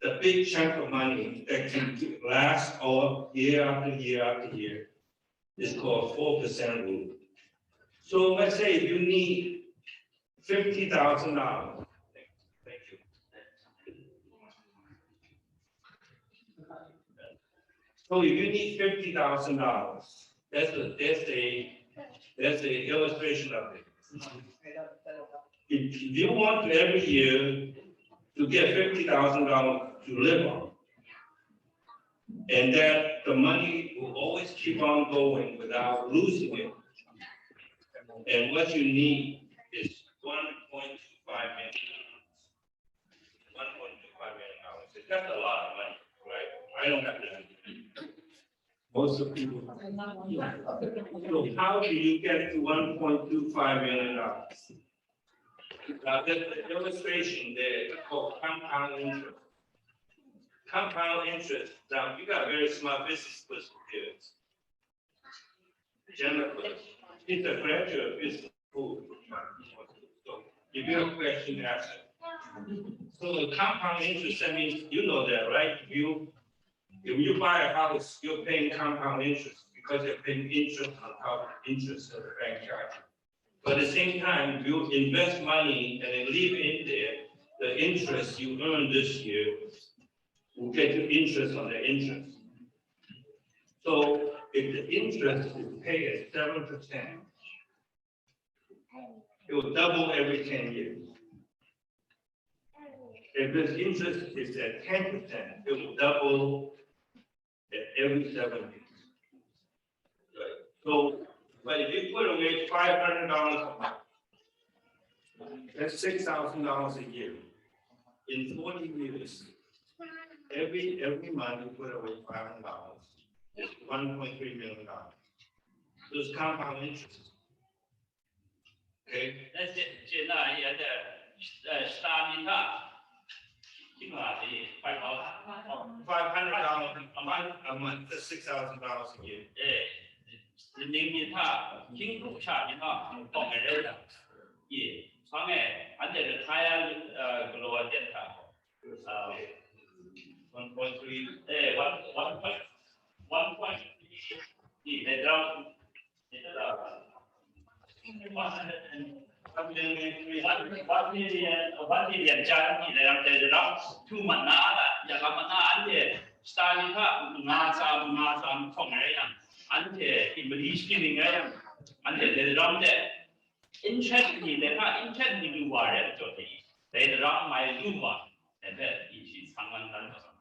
the big chunk of money that can last all year after year after year is called 4% rule. So let's say if you need $50,000. Thank you. So if you need $50,000, that's the illustration of it. If you want to every year to get $50,000 to live on, and that the money will always keep on going without losing it, and what you need is $1.25 million. $1.25 million. That's a lot of money, right? I don't have that. Most of the people. So how do you get to $1.25 million? Now, the illustration there is called compound interest. Compound interest. Now, you got a very smart business person here. Jennifer, she's a graduate of business school. So, if you have a question, ask her. So, the compound interest, that means you know that, right? If you buy a house, you're paying compound interest because you're paying interest on top of interest of the bank charge. But at the same time, if you invest money and then leave in there, the interest you earn this year will get you interest on the interest. So if the interest is paid at 7%, it will double every 10 years. If this interest is at 10%, it will double at every 7 years. Right. So, but if you put away $500 a month, that's $6,000 a year. In 40 years, every month you put away $500, it's $1.3 million. So it's compound interest. Okay? That's it. $500 a month, that's $6,000 a year.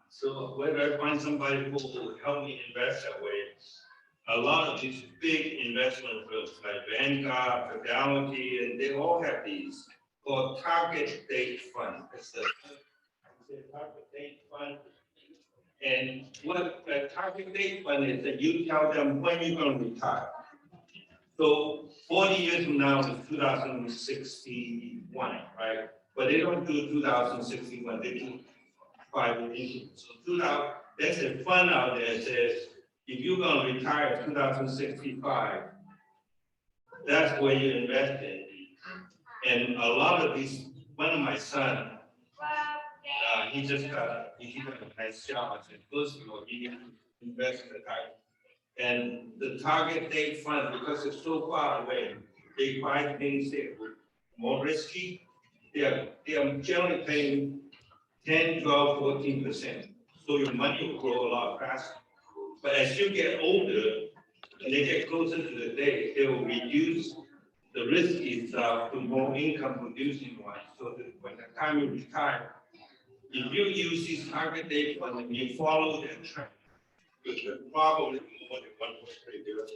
So whether I find somebody who will help me invest that way, a lot of these big investment firms like Vanguard, Fidelity, and they all have these called target date fund. It's the target date fund. And what a target date fund is that you tell them when you're going to retire. So 40 years from now is 2061, right? But they don't do 2061, they do 5 years. So there's a fund out there that says, if you're going to retire in 2065, that's where you invest in. And a lot of these, one of my sons, he just got a nice job. I said, first of all, you need to invest in the target. And the target date fund, because it's so far away, they buy things that are more risky. They're generally paying 10, 12, 14%. So your money will grow a lot faster. But as you get older and they get closer to the day, they will reduce the risky stuff to more income producing ones. So that when the time you retire, if you use these target date funds and you follow that trend, you could probably more than $1.3 billion.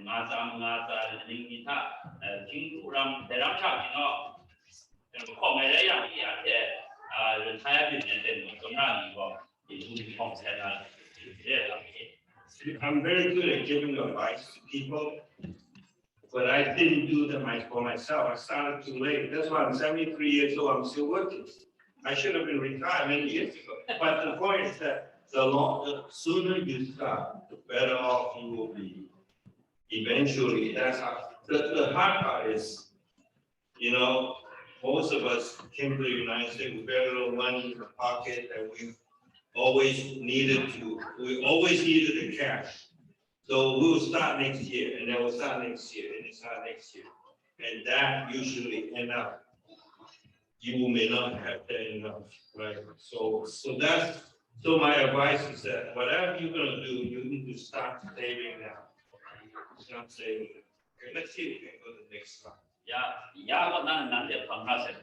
Ngasa, Ningita, Kinguram, the Ramchakino, Comedia, retired and then I'm very good at giving advice to people, but I didn't do them for myself. I started too late. That's why I'm 73 years old. I'm still working. I should have been retired many years ago. But the point is that the sooner you start, the better off you will be. Eventually, that's how. The hard part is, most of us came to the United States with very little money in the pocket, and we always needed the cash. So we will start next year, and then we'll start next year, and then start next year. And that usually end up, you may not have that enough, right? So my advice is that whatever you're gonna do, you need to start saving now. Start saving. Okay, let's see if we can go to the next slide. Yeah, 나는 난데 방가세.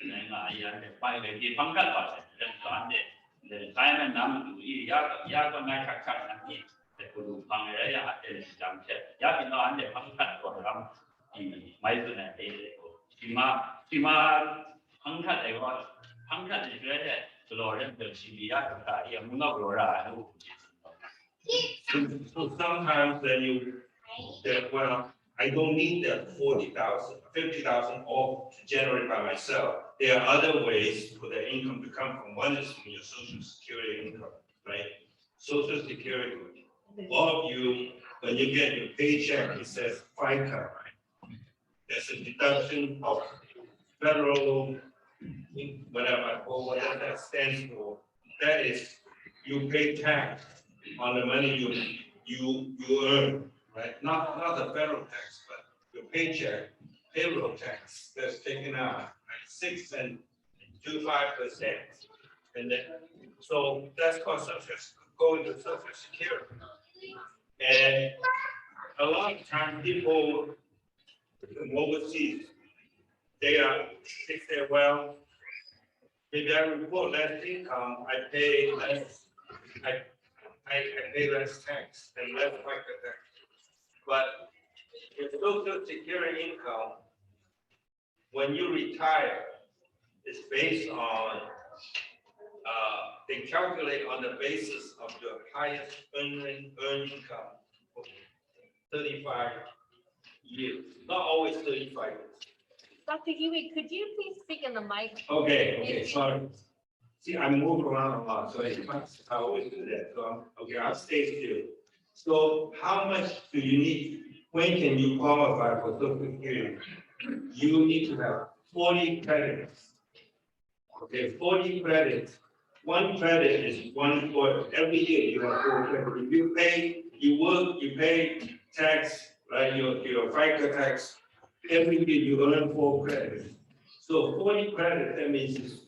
내가 이한테 파이게 방가 봤어. 그런데 가면 남도 이 야가 나 각각이 그 방에야 하는 장체. 야비 너한테 방가 거랑 이 마이드네 되고. 지마 방가되고 방가되 줘야 그러는 그 시비야 이 문화 그러라 하고. So sometimes then well, I don't need that 40,000, 50,000 off to generate by myself. There are other ways for the income to come from. One is from your Social Security income, right? Social Security. All of you, when you get your paycheck, it says FICA, right? There's a deduction of federal, whatever that stands for. That is, you pay tax on the money you earn. Right, not the federal tax, but your paycheck, payroll tax that's taken out, right? 6 and 25%, and then so that's called going to Social Security. And a lot of times people from overseas, they say, well, maybe I report less income, I pay less, I pay less tax and less FICA tax. But your Social Security income, when you retire, is based on, they calculate on the basis of your highest earned income for 35 years, not always 35 years. Dr. Hewitt, could you please speak in the mic? Okay, sorry. See, I move around a lot, so I always do that. So, I'll stay still. So how much do you need? When can you qualify for Social Security? You need to have 40 credits. Okay, 40 credits. One credit is one for every year you have 4 credits. If you pay, you work, you pay tax, right? Your FICA tax. Every year you earn 4 credits. So 40 credits, that means it's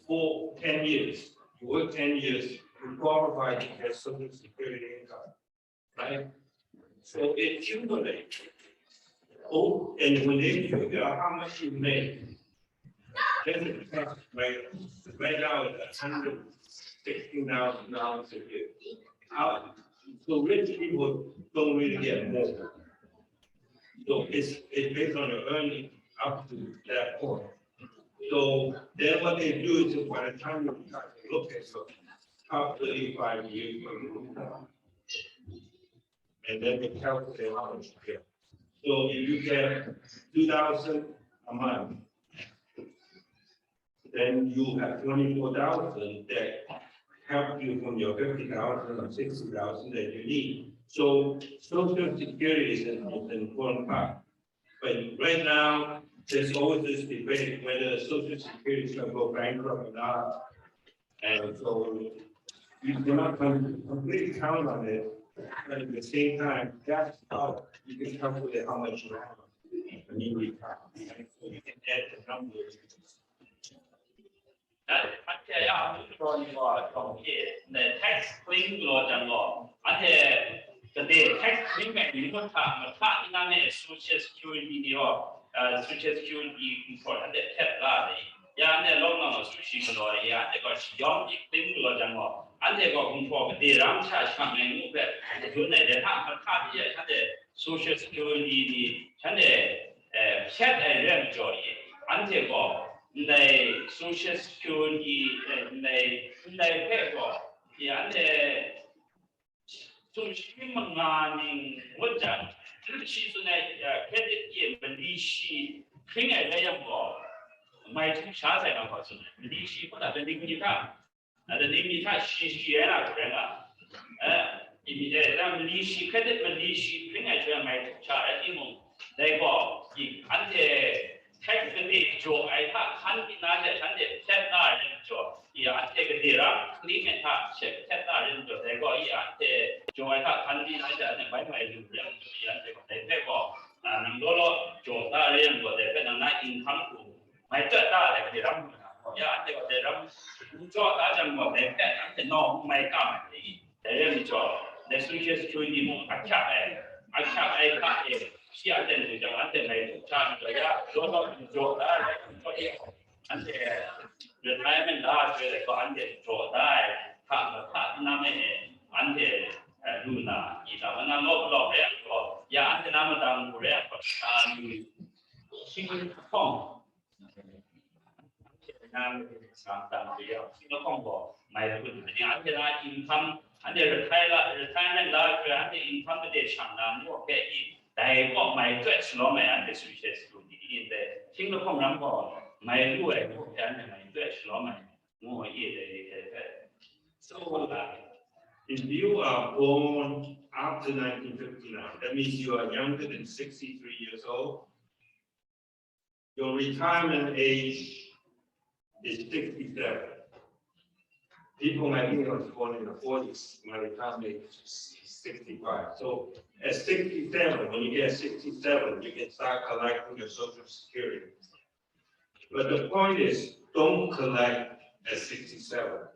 10 years. You work 10 years, you qualify to get Social Security income. Right? So it accumulates. Oh, and when they figure out how much you make, then the tax rate right now is $116,000 a year. So rich people don't really get more. So it's based on your earning up to that point. So then what they do is by the time you look at your top 35 years, and then they calculate how much you get. So if you get 2,000 a month, then you have 24,000 that help you from your 50,000 or 60,000 that you need. So Social Security is an important part. But right now, there's always this debate whether Social Security is going to go bankrupt or not. And so you cannot completely count on it. But at the same time, that's how you can calculate how much you have when you retire. So you can add the numbers. The tax claim law the tax claim Social Security Social Security important the long sushi law young claim law and they got control the ram charge coming the social security ဒီฉันတဲ့ဖြတ်တဲ့ရက်ကြော်ကြီးအန်တဲ့ကောใน social security ในแค่ก็ဒီအန်တဲ့ဆိုရှိမငါနေဝတ်ကြရှိစနေခက်တဲ့ပြေမလီရှိခင်းရတဲ့ဘောမိုက်ရှားဆိုင်တော့ဆိုမလီရှိပေါ်တာတဲ့ဒီကအဲ့ဒီမိသားရှိရတာကဒီရမလီရှိခက်တဲ့မလီရှိခင်းရတဲ့မိုက်ရှားအဲ့ဒီမို့ဒါကောဒီအန်တဲ့ထက်တဲ့ဂျိုအိုက်ဟာခန်းဒီနာတဲ့ဆန်တဲ့ဆက်တာရင်ဂျိုဒီအတဲ့ကလေးရာခလီမက်ဟာဆက်တာရင်ဂျိုဒါကောဒီအတဲ့ဂျိုအိုက်ဟာခန်းဒီနာတဲ့ဘိုင်မိုင်လူပြန်ဒီအတဲ့တဲ့ကောနမ်လောလောဂျိုတာရင်ကိုတဲ့เป็นနာအင်คัมကိုမိုက်တက်တာတဲ့ကလေးရာya ante ko deram jo ta jam ko de ante no mai ka ma ni de re jo de social security mo acha ka e si ante ni jo ante mai cha ko ya jo ta ko de ante retirement la de ko ante jo ta ka na me ante lu na i da na no lo re ko ya ante na ma dang ko re ko ni single phone Nam Samtam Dia, Singapore, my good, and the income, and the retirement large, and the income de Shanghai, okay, they got my dress, no man, and the switches to in the Singapore number, my do and my dress, no man, more year. So, if you are born after 1959, that means you are younger than 63 years old, your retirement age is 67. People might be born in the 40s, my retirement age is 65. So at 67, when you get 67, you can start collecting your Social Security. But the point is, don't collect at 67.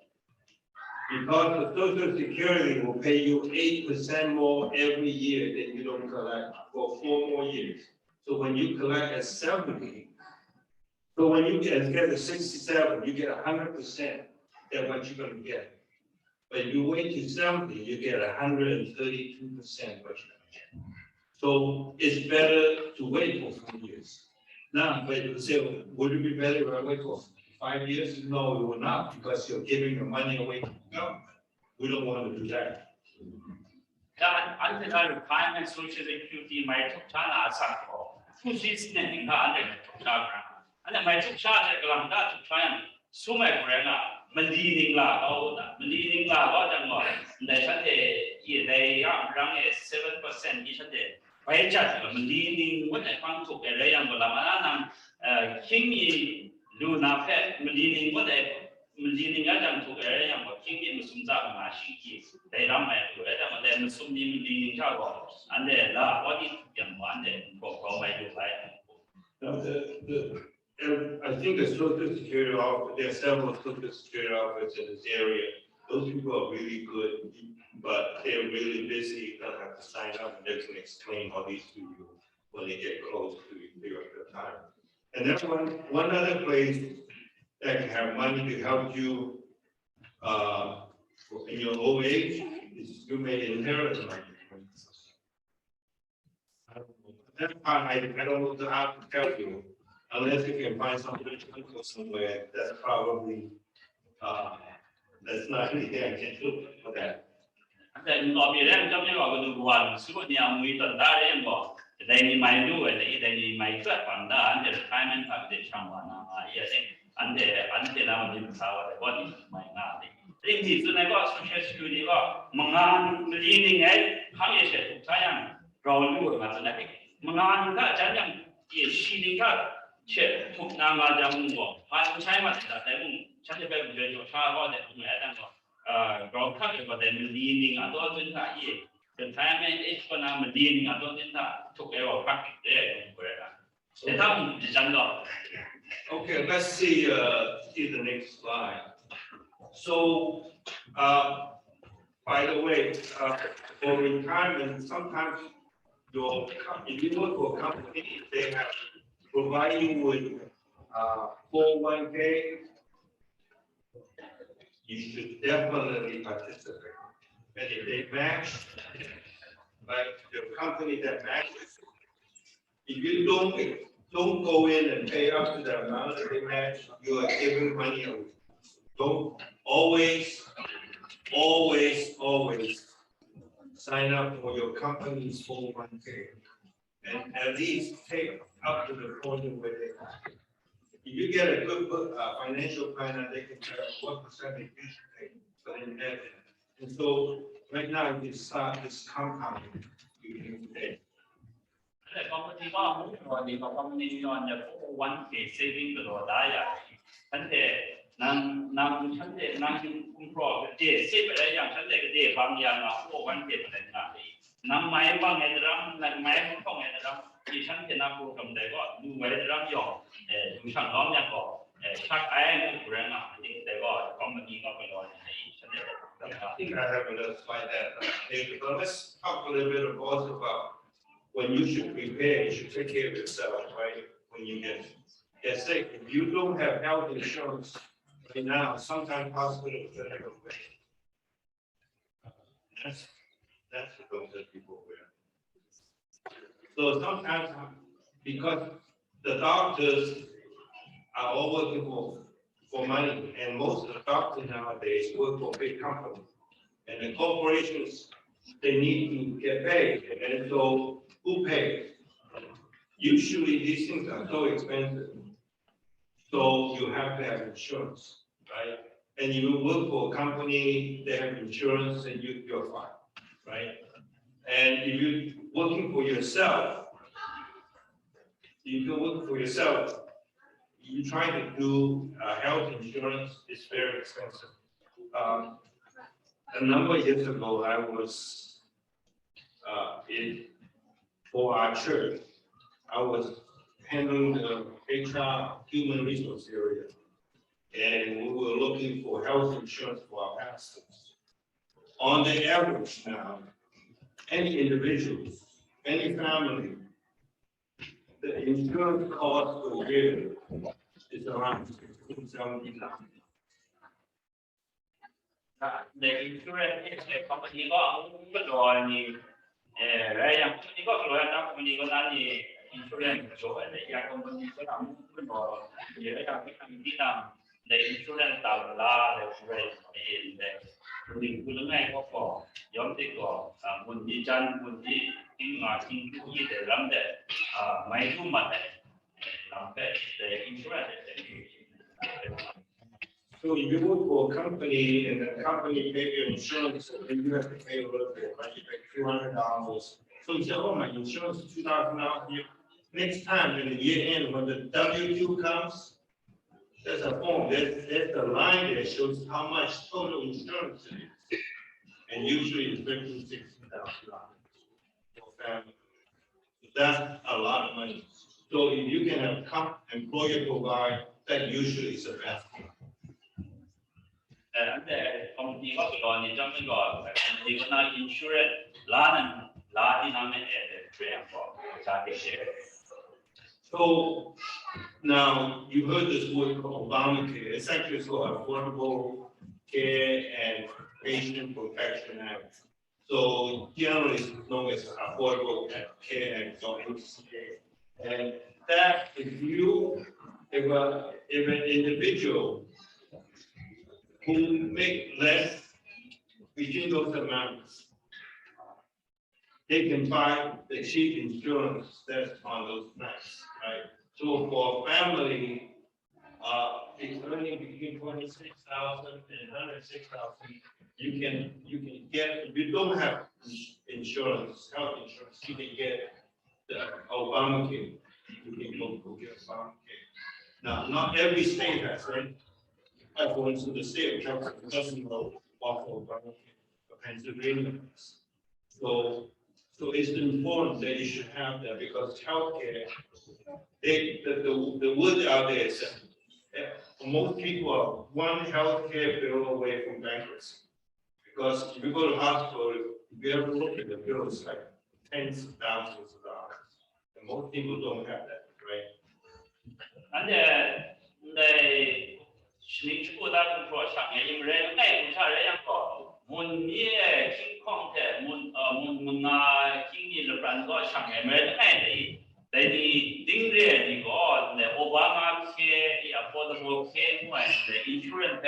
Because the Social Security will pay you 8% more every year that you don't collect for 4 more years. So when you collect at 70, so when you get to 67, you get 100% than what you're going to get. But if you wait to 70, you get 132% what you're going to get. So it's better to wait for 4 years. Now, but you say, would it be better if I wait for 5 years? No, it will not, because you're giving your money away to the government. We don't want to do that. Under retirement social security, my China sample, who's listening under and my two charge around that to try and so my brand Malini la, Malini la, what and what. They are running 7% each day. Why just Malini, what I found to a layam Lamana, King Luna Pet, Malini, what I Malini Adam to a layam or King Musumza Mashi. They run my Adam and then Sumi Malini Tower, and then la, what is young one day for my life. I think the Social Security office, there are several Social Security offices in this area. Those people are really good, but they're really busy. They'll have to sign up and they can explain all these to you when they get close to your time. And then one other place that can have money to help you in your old age is you may inherit money. That part I don't know how to tell you. Unless you can find something somewhere, that's probably, that's not anything I can do for that. Then copy them, come here, go to one, Sunia, we don't die anymore. They might do it, they might trap on that, and the retirement of the Shamwana, yes, and the until I'm in power, what is my naughty. Think it's when I got social security, Mangan, leaning at, how you said, Tayan, draw you, Mangan, that Janam is sheeting up. Che thuộc nam và jam ngo hai trái mặt là tại vùng chắc là bên dưới chỗ xa qua để vùng ấy đang có khác có thể mình đi mình ở đó trên thải gì trên thải mấy ít con nào mình đi mình ở đó trên thải thuộc cái vào khác để để thăm thì chẳng được. Okay, let's see the next slide. So, by the way, for retirement, sometimes if you work for a company, they have provide you with 401k, you should definitely participate. And if they match, like the company that matches. If you don't go in and pay up to the amount that they match, you are giving money away. Don't always sign up for your company's 401k and at least take up to the point where they are. If you get a good financial planner, they can tell what percentage you should pay for the investment. And so right now you start this compounding you can pay. แต่ company ก็มุ่งหวังดีกว่า company ย้อนจะวันเก็บ saving ตลอดได้อย่างฉันแต่ฉันแต่นั่งคุ้มครองเจ๊สิบอะไรอย่างฉันแต่ก็เจ๊บางอย่างอ่ะพวกวันเก็บอะไรต่างๆนั่งไม้บางไงจะรับนั่งไม้บางไงจะรับที่ฉันจะนั่งพูดคำใดก็ดูไว้จะรับยอมดูช่างล้อมยังก็ชักไอ้ผู้เรื่องอ่ะแต่ก็ company ก็ไปรอให้ฉันได้ I think I have another slide that but let's talk a little bit also about when you should prepare, you should take care of yourself, right? When you get sick, if you don't have health insurance right now, sometimes hospitals don't have a way. That's the things that people wear. So sometimes because the doctors are all working for money, and most of the doctors nowadays work for big companies, and the corporations they need to get paid, and so who pays? Usually these things are so expensive, so you have to have insurance, right? And you work for a company, they have insurance, and you're fine, right? And if you're working for yourself, you try to do health insurance, it's very expensive. A number of years ago, I was for our church, I was handling the HR human resource area, and we were looking for health insurance for our pastors. On the average now, any individual, any family, the insurance cost per year is around $70,000. The insurance company ก็รอนี่แล้วอย่างนี้ก็รอนะ company ก็นั่นนี่ insurance ช่วยแต่อย่าง company ก็ทำก็รอเดี๋ยวอย่างที่ทำ the insurance ตามเวลา the insurance เองแต่คนอื่นคุณยังไงก็ขอย้อนที่ก่อนคนที่จันคนที่ทิ้งมาทิ้งที่แต่ลำแต่ไม่รู้มาแต่ลำแต่ the insurance So if you work for a company and the company pay your insurance, then you have to pay a little bit, right? You pay $200. So you say, oh, my insurance is $2,000. Next time in the year end, when the W-2 comes, there's a form, there's a line that shows how much total insurance it is. And usually it's $50,000, $60,000 for family. That's a lot of money. So if you can have employer provide, that usually is a best thing. And the company ก็รอนี่จำไม่ก่อนแต่ company ก็น่า insurance ล้านที่นั่นไม่เรียกว่าจ่ายเฉย So now you heard this word called Obamacare. It's actually called Affordable Care and Patient Protection Act. So generally it's known as Affordable Care Act or ACA. And that if an individual who make less between those amounts, they can buy the cheap insurance that's on those plans, right? So for a family, it's earning between 26,000 and 106,000. You can get, if you don't have insurance, health insurance, you can get the Obamacare. You can go get Obamacare. Now, not every state has, right? For instance, the state of California doesn't offer Obamacare, but Pennsylvania does. So it's important that you should have that because healthcare, the word out there is that most people are one healthcare bill away from bankruptcy. Because if you go to hospital, if you ever look at the bill, it's like tens of thousands of dollars. And most people don't have that, right? And the 신축 보다 좀 상해 임래 ngay cũng sao đấy em có muốn nhé kinh không thể muốn insurance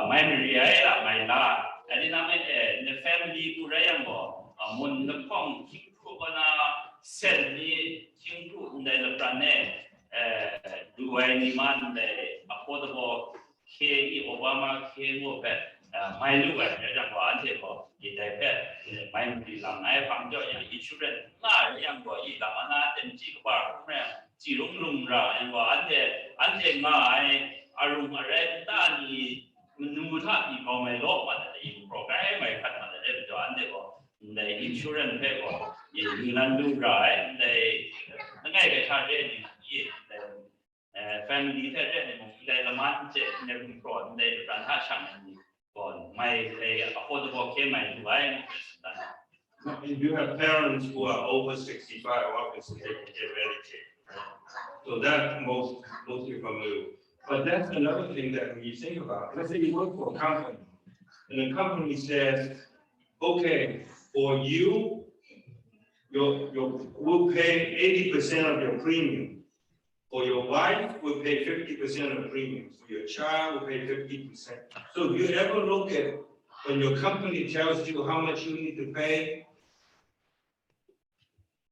my Maria my la and then I mean the family to Rayango mun the Kong King Kubana said me King Ku in the planet do any man the affordable K Obama K my look at the one table in the bed my long I found your insurance not young boy Lamana and Chibar Chirung Lungra and what ante my arum red tani nuta di ko mai lo ma de program mai khat ma de jo ante ko the insurance pay ko yunan lu right they ngai ke cha de ni family the de mo de la man che ne ko de ran ha chang ni ko mai affordable care mai right. If you have parents who are over 65, obviously they can get Medicaid. So that's mostly familiar. But that's another thing that when you think about, let's say you work for a company, and the company says, okay, for you, we'll pay 80% of your premium. For your wife, we'll pay 50% of the premium. For your child, we'll pay 50%. So if you ever look at when your company tells you how much you need to pay,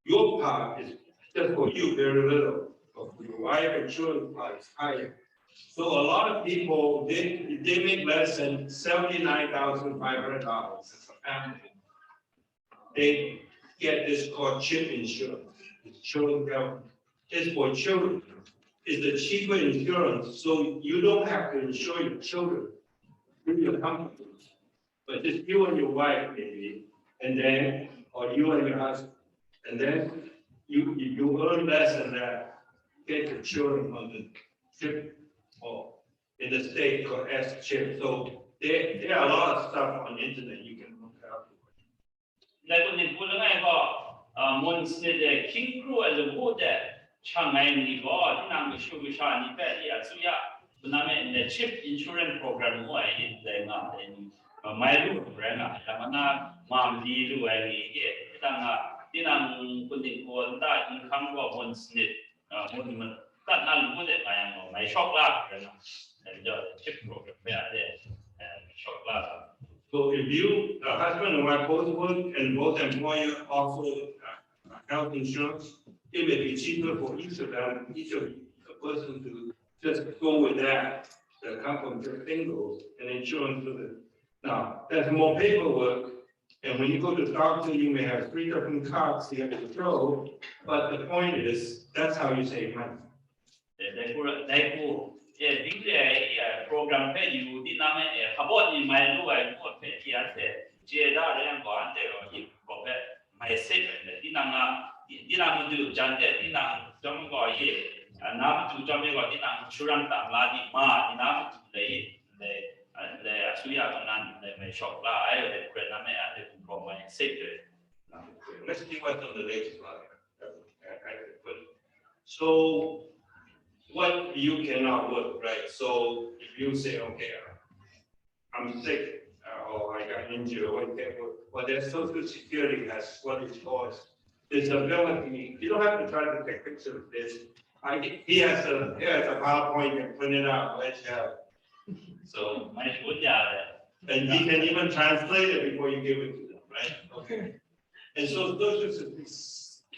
your part is just for you, very little. But for your wife and children part is higher. So a lot of people, they make less than $79,500 as a family. They get this called chip insurance. It's children health. It's for children. It's the cheaper insurance, so you don't have to insure your children through your company. But just you and your wife maybe, and then, or you and your husband. And then you earn less than that, get the children on the chip or in the state called S chip. So there are a lot of stuff on the internet you can look up. Like when you put an eye once the king crew as a wood Shanghai ni go nang shu sha ni pe ya su ya na me the chip insurance program mo ai de nga mai lu brand na na ma li lu ai ni ye tang dinang kuning ko da income ko one snit mun ta na lu de ai mai shop la and the chip program ya de shop la. So if you, the husband and wife both work and both employer offer health insurance, it may be cheaper for each of them, each of the person to just go with that, the company just singles and insurance for them. Now, there's more paperwork, and when you go to the doctor, you may have 3 different cards you have to show, but the point is, that's how you save money. Program pay you did not about in my low I put pay here Jeda and Bond or my secret dinam do jante dinam don't go here and now to Jamaica dinam Shuranta Ladi Ma dinam the Asuya and the shop I from my secret. Let's see what's on the latest one. So what you cannot work, right? So if you say, okay, I'm sick or I got injured or whatever, well, their Social Security has what is called disability. You don't have to try to take pictures of this. He has a PowerPoint, you can print it out, let's have. So, and he can even translate it before you give it to them, right? Okay. And so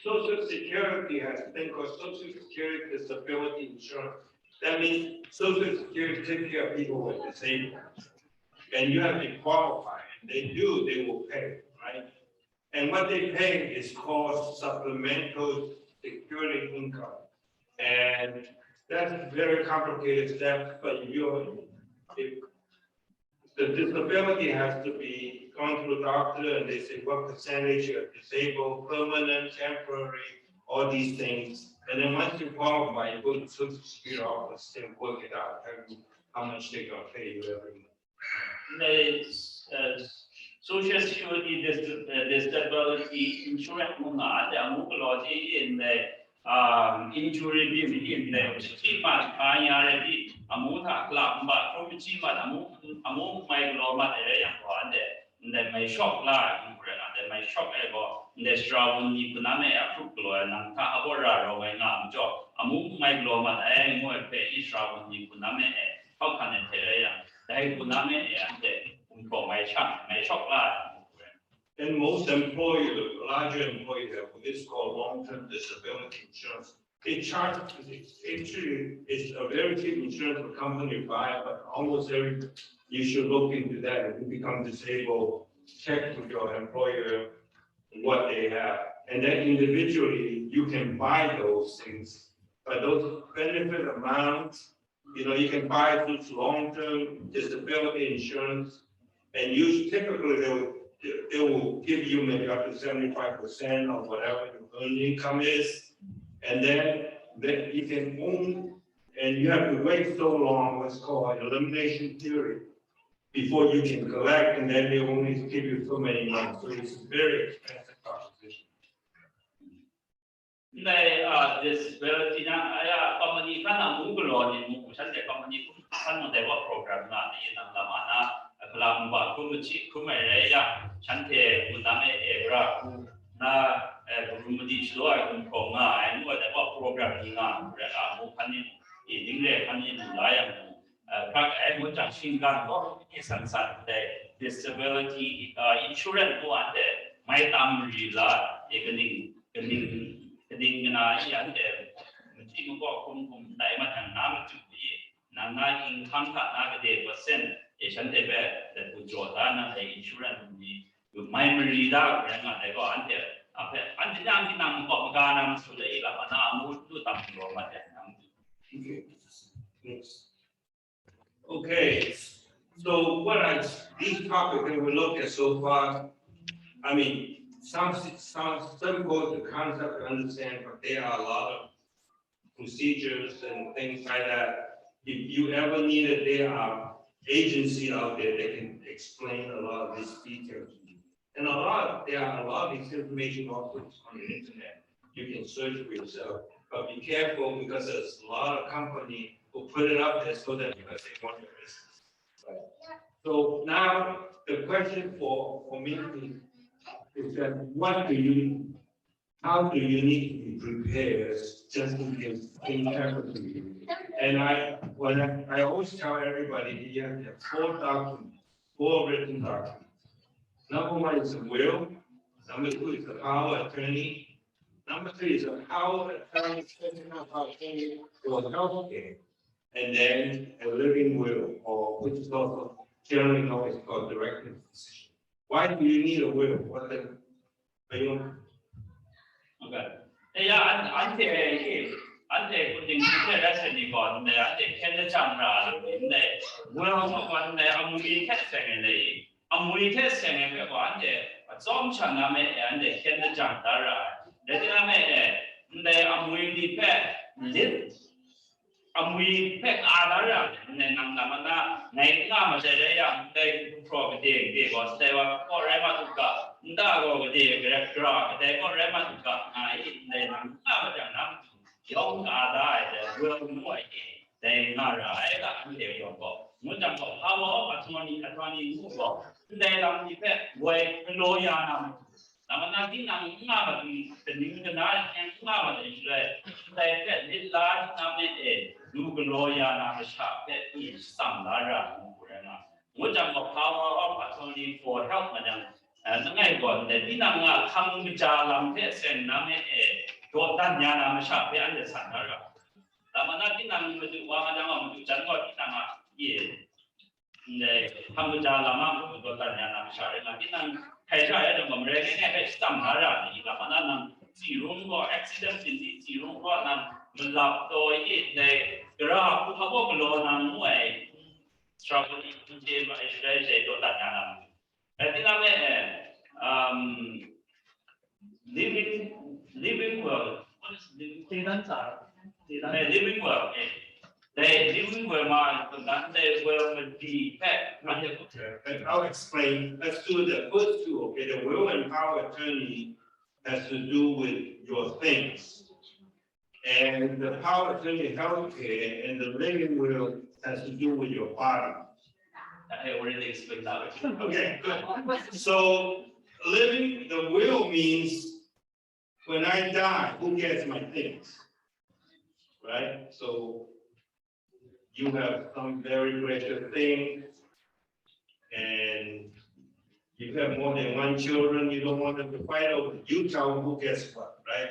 Social Security has a thing called Social Security Disability Insurance. That means Social Security takes care of people with disability. And you have to qualify, and they will pay, right? And what they pay is called supplemental security income. And that's a very complicated step, but the disability has to be gone to a doctor and they say what percentage you're disabled, permanent, temporary, all these things. And then once you qualify, you go to Social Security office and work it out, how much they're going to pay you every month. The Social Security disability insurance in the injury in the Chiman Kayari, Amuta Klamba, from Chiman, Amu my Loma, and my shop line, and my shop ego, the Strawn Nipuname, Aprulo, and Tahabora, or my job, Amu my Loma, and more pay Israel Nipuname, how can it tell they would not make and for my shop line. And most employers, larger employers have what is called long-term disability insurance. They charge, actually, it's a very cheap insurance company to buy, but almost you should look into that. If you become disabled, check with your employer what they have. And then individually, you can buy those things. But those benefit amounts, you can buy those long-term disability insurance. And typically, they will give you maybe up to 75% of whatever your earned income is. And then you can own, and you have to wait so long, what's called elimination period, before you can collect, and then they only give you so many months. So it's a very expensive proposition. Disability company kan Google ni saya company kan develop program na ni nang mana kelam buat kumai ya cantik utama era na rumudi seluar kumpunga ini develop program ni na mereka bukan ini English kan ini layan kak macam singkat kok ini sangat disability insurance tu ada mai tamri lah kening na iya mesti muka kum dai macam nama tu nanga income tak naga de percentฉันจะเป็นผู้จดนะในอินชูรันนี่ไม่มีได้ยังไงก็อันเดียอันที่ยังที่นำประกันนำสุดเลยละมันน่ามุ่งดูตามตัวมันจะนำ Okay, so these topics that we looked at so far, I mean, sounds simple to concept to understand, but there are a lot of procedures and things like that. If you ever need it, there are agency out there that can explain a lot of these details. And there are a lot of these information also on the internet. You can search for yourself, but be careful because there's a lot of companies who put it up there so that because they want your business. Right? So now the question for me is that how do you need to be prepared just in case things happen to you? And I always tell everybody you have to have 4 written documents. Number 1 is a will. Number 2 is a power of attorney. Number 3 is a power of attorney for healthcare. And then a living will, or which is also generally known as called directed decision. Why do you need a will? Okay. Ante kuning kita rasa ni kon, ante kena camra, ante guna kon amui testing ni, amui testing ni kalau ante jom cakap ante kena camra, jadi ante amui di lit, amui ada nang mana naik nama saya yang ante property dia kau sewa orang matuka, nda kau dia gerak, dia kau orang matuka, ini nang nama jangan yang ada will more they not I there you go. Mucham ko hawa atwani mugo. They lang di pe way loya na din nang nga ba din na yang nga ba Israel. They get it large na me loya na sha pe is some lara na. Mucham ko hawa atwani for help madam. Ngai ko din nang nga kham jalam pe sen na me Tuan yang nama siapa anda sadar? Lama nanti nang menuju wang jangan menuju jangan kita nak ye. Kamu jangan lama menuju tuan yang nama siapa. Nanti nang kerja ya jangan mereka ni kerja standar ni. Lama nang jirung ko accident ini jirung ko nang melap to ye. Gerak aku tahu kalau nang muai struggle itu je Israel je tuan yang nama. Nanti nama living world. What is living world? Living world. They living world they will be pet. I'll explain. Let's do the first two. Okay, the will and power attorney has to do with your things, and the power attorney healthcare and the living will has to do with your body. I already explained that. Okay, good. So the will means when I die, who gets my things? Right? So you have some very precious thing, and you have more than one children, you don't want them to fight over, you tell who gets what, right?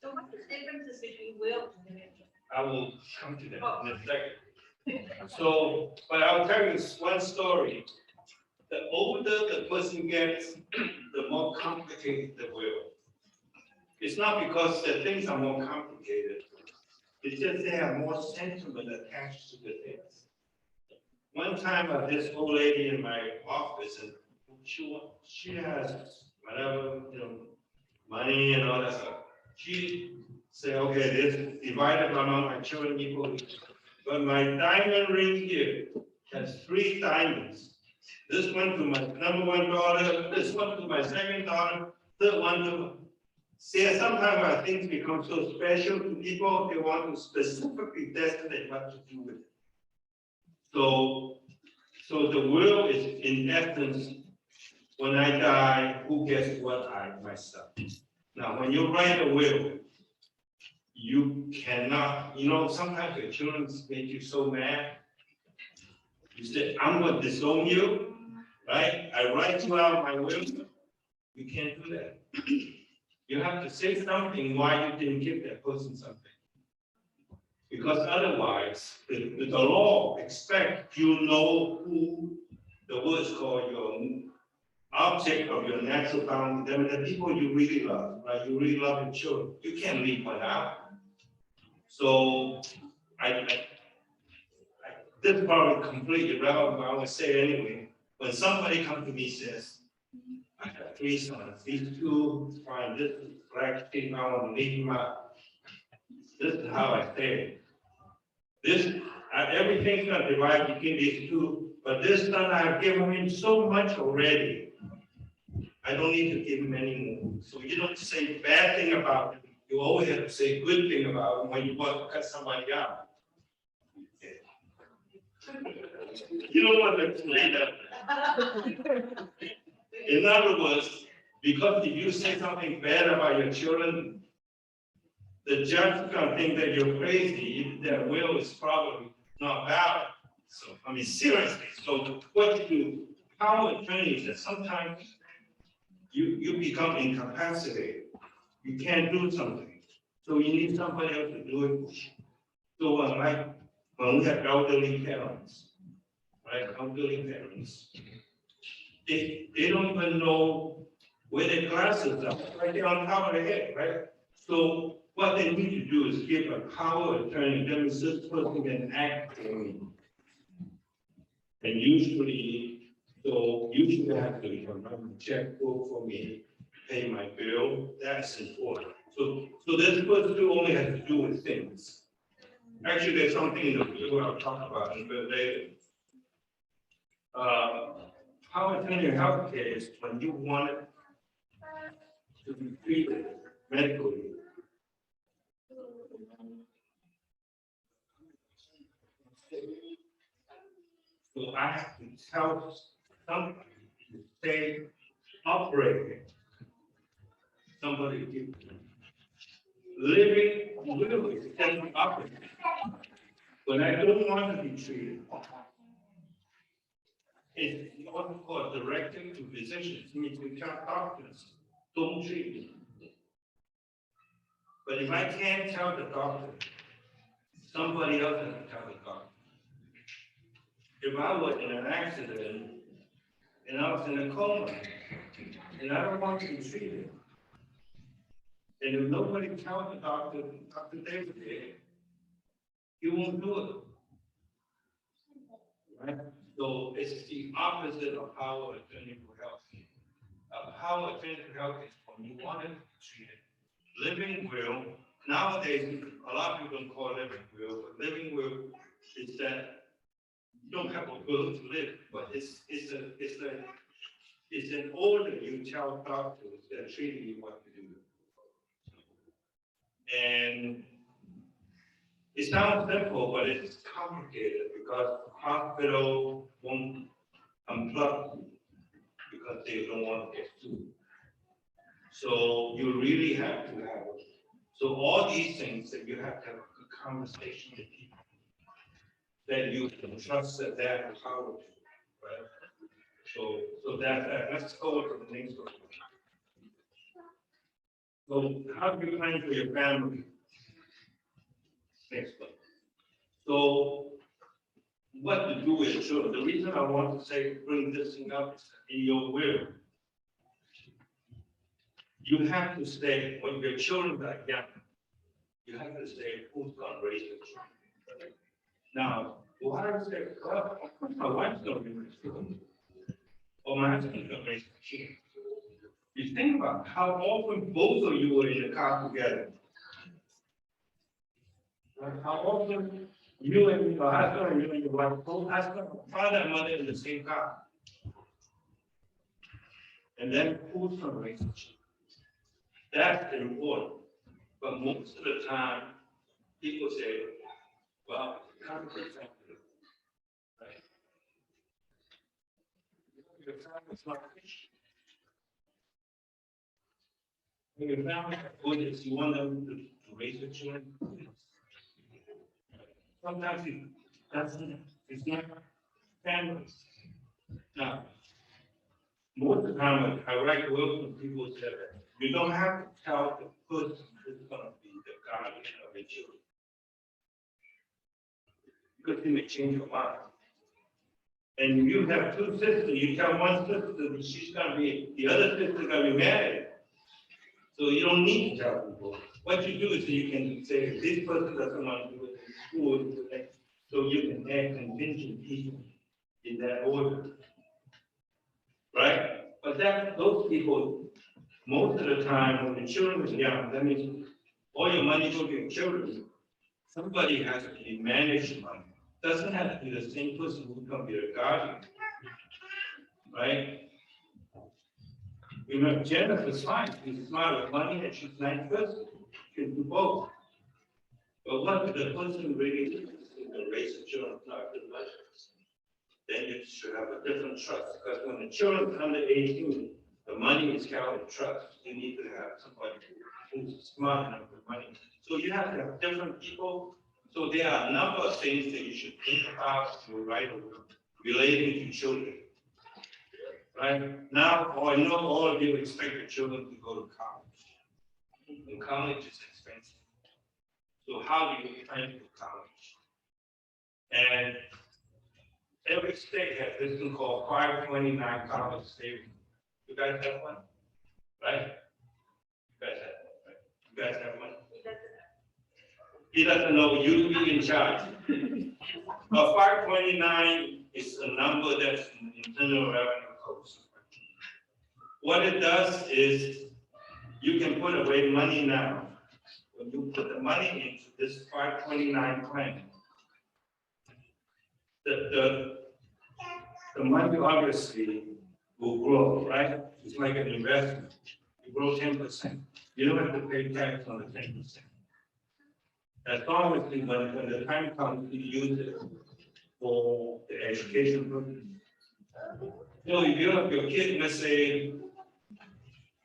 So what's the differences between will and invention? I will come to that in a second. So, but I'll tell you one story. The older the person gets, the more complicated the will. It's not because the things are more complicated. It's just they have more sentiment attached to the things. One time, this old lady in my office, and she has whatever, money and all that stuff. She said, okay, this divided among my children equally. But my diamond ring here has 3 diamonds. This one to my number 1 daughter, this one to my second daughter, third one to. See, sometimes things become so special to people, they want to specifically designate what to do with it. So the will is, in essence, when I die, who gets what myself. Now, when you write a will, you cannot, sometimes your children make you so mad. You say, I'm going to disown you, right? I write you out my will. You can't do that. You have to say something why you didn't give that person something. Because otherwise, the law expects you know who the word is called your object of your natural bounty. I mean, the people you really love, right? You really love your children. You can't leave one out. So this is probably completely irrelevant, but I will say it anyway. When somebody comes to me and says, I have 3 sons, these 2 fine, this is black sheep, I want to leave him out. This is how I say it. Everything's going to divide between these 2, but this son I have given him so much already. I don't need to give him any more. So you don't say bad thing about him. You always have to say good thing about him when you want to cut somebody out. You don't want to explain that. In other words, because if you say something bad about your children, the judge is going to think that you're crazy. Their will is probably not valid. So, I mean, seriously. So what you do, power of attorney is that sometimes you become incapacitated. You can't do something. So you need somebody else to do it. So when we have elderly parents, right? Elderly parents, they don't even know where their glasses are, right there on top of their head, right? So what they need to do is give a power of attorney, that means this person can act for me. And usually have to run a checkbook for me, pay my bill, that's important. So this person only has to do with things. Actually, there's something in the bill I'll talk about in a bit later. Power of attorney in healthcare is when you want it to be treated medically. So I have to tell somebody to stay operating. Somebody give living literally stay operating. When I don't want to be treated, it's what's called directing to physicians, means we tell doctors, don't treat me. But if I can't tell the doctor, somebody else has to tell the doctor. If I was in an accident and I was in a coma and I don't want to be treated, and if nobody tells the doctor, Dr. David did, he won't do it. Right? So it's the opposite of power of attorney for health. Power of attorney for health is when you want to be treated. Living will, nowadays, a lot of people don't call it living will, but living will is that you don't have a will to live, but it's an order you tell doctors that treating you what to do. And it sounds simple, but it's complicated because the hospital won't unplug you because they don't want to get sued. So you really have to have, so all these things that you have to have a good conversation with people. then you can trust that that is how it is, right? So let's go to the next one. So how do you plan for your family? Next one. So what to do with children? The reason I want to say, bring this thing up is that in your will, you have to say, when your children are young, you have to say who's going to raise the children. Now, why I say, well, my wife's going to raise the children, or my husband's going to raise the children. You think about how often both of you were in the car together. Right? How often you and your husband and you and your wife, both husband, father and mother in the same car. And then who's going to raise the children? That's important. But most of the time, people say, well, can't be effective. Right? Your family's not rich. When your family good is you want them to raise the children. Sometimes it doesn't, it's not families. Now, most of the time, I write words when people say that you don't have to tell the person who's going to be the guardian of the children. Because they may change your mind. And you have two sisters, you tell one sister that she's going to be, the other sister's going to be married. So you don't need to tell people. What you do is you can say, this person doesn't want to do it in school, so you can add contingent people in that order. Right? But that those people, most of the time when the children are young, that means all your money goes to your children. Somebody has to be managed money. Doesn't have to be the same person who can be a guardian. Right? You know, Jennifer's fine, she's smart with money and she's a nice person. She can do both. But what the person really is to raise the children, not the budget. Then you should have a different trust, because when the children under 18, the money is held in trust. You need to have somebody who's smart enough with money. So you have to have different people. So there are a number of things that you should think about relating to children. Right? Now, I know all of you expect your children to go to college. And college is expensive. So how do you plan for college? And every state has this thing called 529 college savings. You guys have one? Right? You guys have one, right? You guys have one? He doesn't know, you be in charge. But 529 is a number that's in Internal Revenue Code. What it does is you can put away money now. When you put the money into this 529 plan, the money obviously will grow, right? It's like an investment. You grow 10%. You don't have to pay tax on the 10%. As long as when the time comes to use it for the education purpose. You know, if you have your kid, let's say,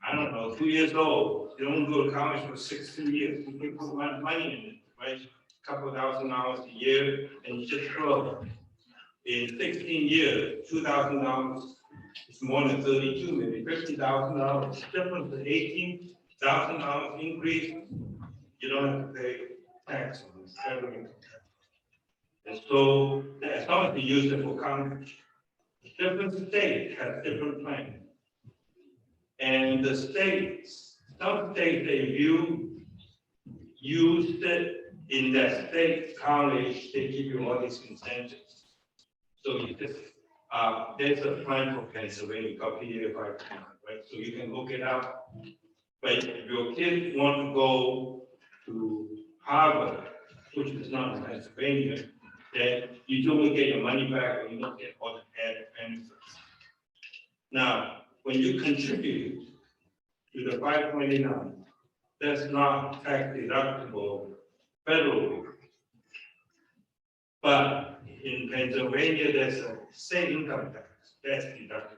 I don't know, 2 years old, you don't go to college for 16 years, you can put money in it, right? A couple $1,000 a year, and you just grow. In 16 years, $2,000 is more than 32, maybe $50,000. Difference is $18,000 increase. You don't have to pay tax on this federal income tax. And so, as long as you use it for college, different states have different plans. And the states, some states, if you used it in that state college, they give you all these incentives. So you just, there's a plan for Pennsylvania, copy here, right? So you can look it up. But if your kids want to go to Harvard, which is not in Pennsylvania, then you don't get your money back and you don't get all the added benefits. Now, when you contribute to the 529, that's not tax deductible federally. But in Pennsylvania, there's a state income tax that's deductible.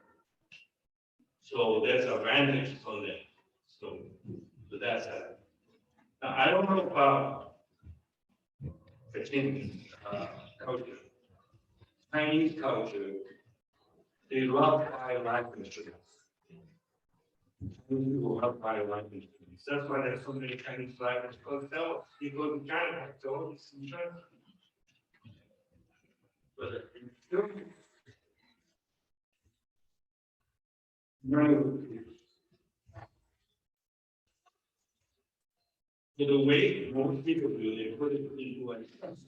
So there's advantages on that. So that's that. Now, I don't know about Virginia culture, Chinese culture, they love high life insurance. Chinese people love high life insurance. That's why there's so many Chinese life insurance. Because you go to China, it's all this insurance. But so the way most people do, they put it into a trust.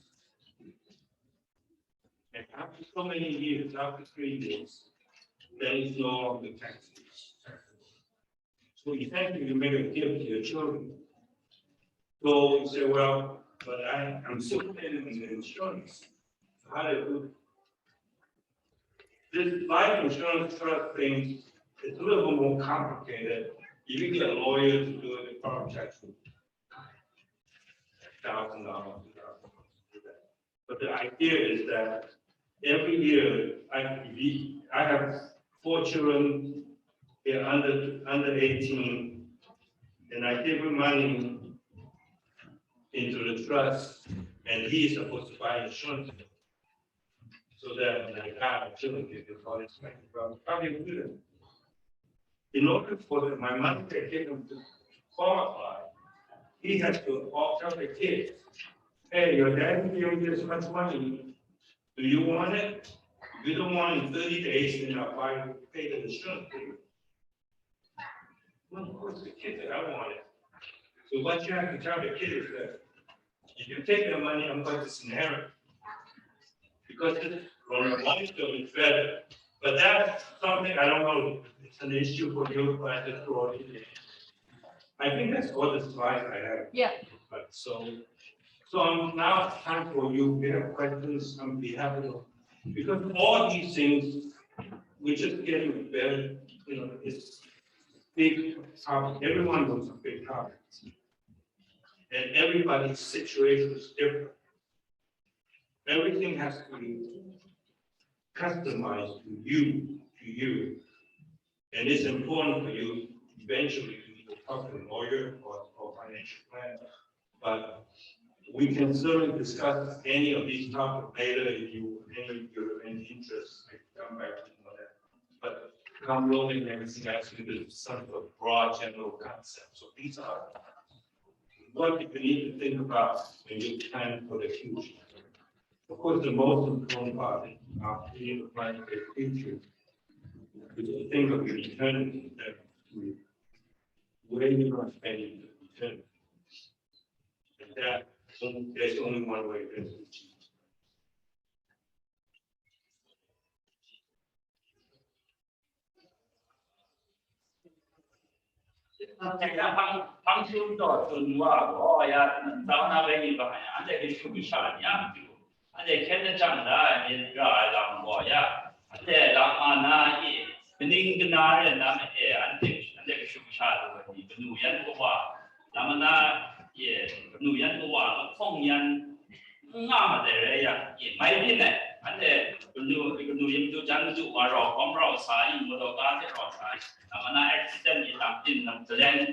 And after so many years, after 3 years, there is no longer taxes. So essentially, you make a gift to your children. So you say, well, but I'm still paying the insurance. How do you do? This life insurance trust thing is a little bit more complicated. If you get a lawyer to do it, it probably takes $1,000. But the idea is that every year, I have 4 children, they're under 18, and I give them money into the trust, and he's supposed to buy insurance. So that when I have children, they can call it how do you do that? In order for my money to get him to qualify, he has to tell the kids, hey, your dad gave you this much money. Do you want it? If you don't want it in 30 days, then I'll pay the insurance payment. Well, of course, the kid said, I want it. So what you have to tell the kid is that if you take the money, I'm going to disinherit. Because on the long term, it's better. But that's something I don't know. It's an issue for you, but I just throw it in there. I think that's all the slides I have. Yeah. But so now it's time for you. If you have questions, I'm be happy to. Because all these things, we're just getting better. You know, it's big topic. Everyone knows a big topic. And everybody's situation is different. Everything has to be customized to you. And it's important for you eventually to talk to a lawyer or financial planner. But we can certainly discuss any of these topics later if you have any interest. I can come back to that. But come rolling and everything else, we do some sort of broad general concept. So these are what you need to think about when you plan for the future. Of course, the most important part after you plan for the future is to think of your eternity, that where you're going to spend your eternity. And that there's only one way to achieve. 방송도 준비하고 야 나나베니 봐 안데 그 수비샤냐 안데 캔장다 얘가 라고야 안데 라마나이 닝그나레 남에 안데 그 수비샤도 그 누연 거와 라마나 예 누연 거와 콩연 나마데야 예 마이디네 안데 그 누연도 장주 와로 검로 사이 모두 가게 로사이 mana accident in nam terjadi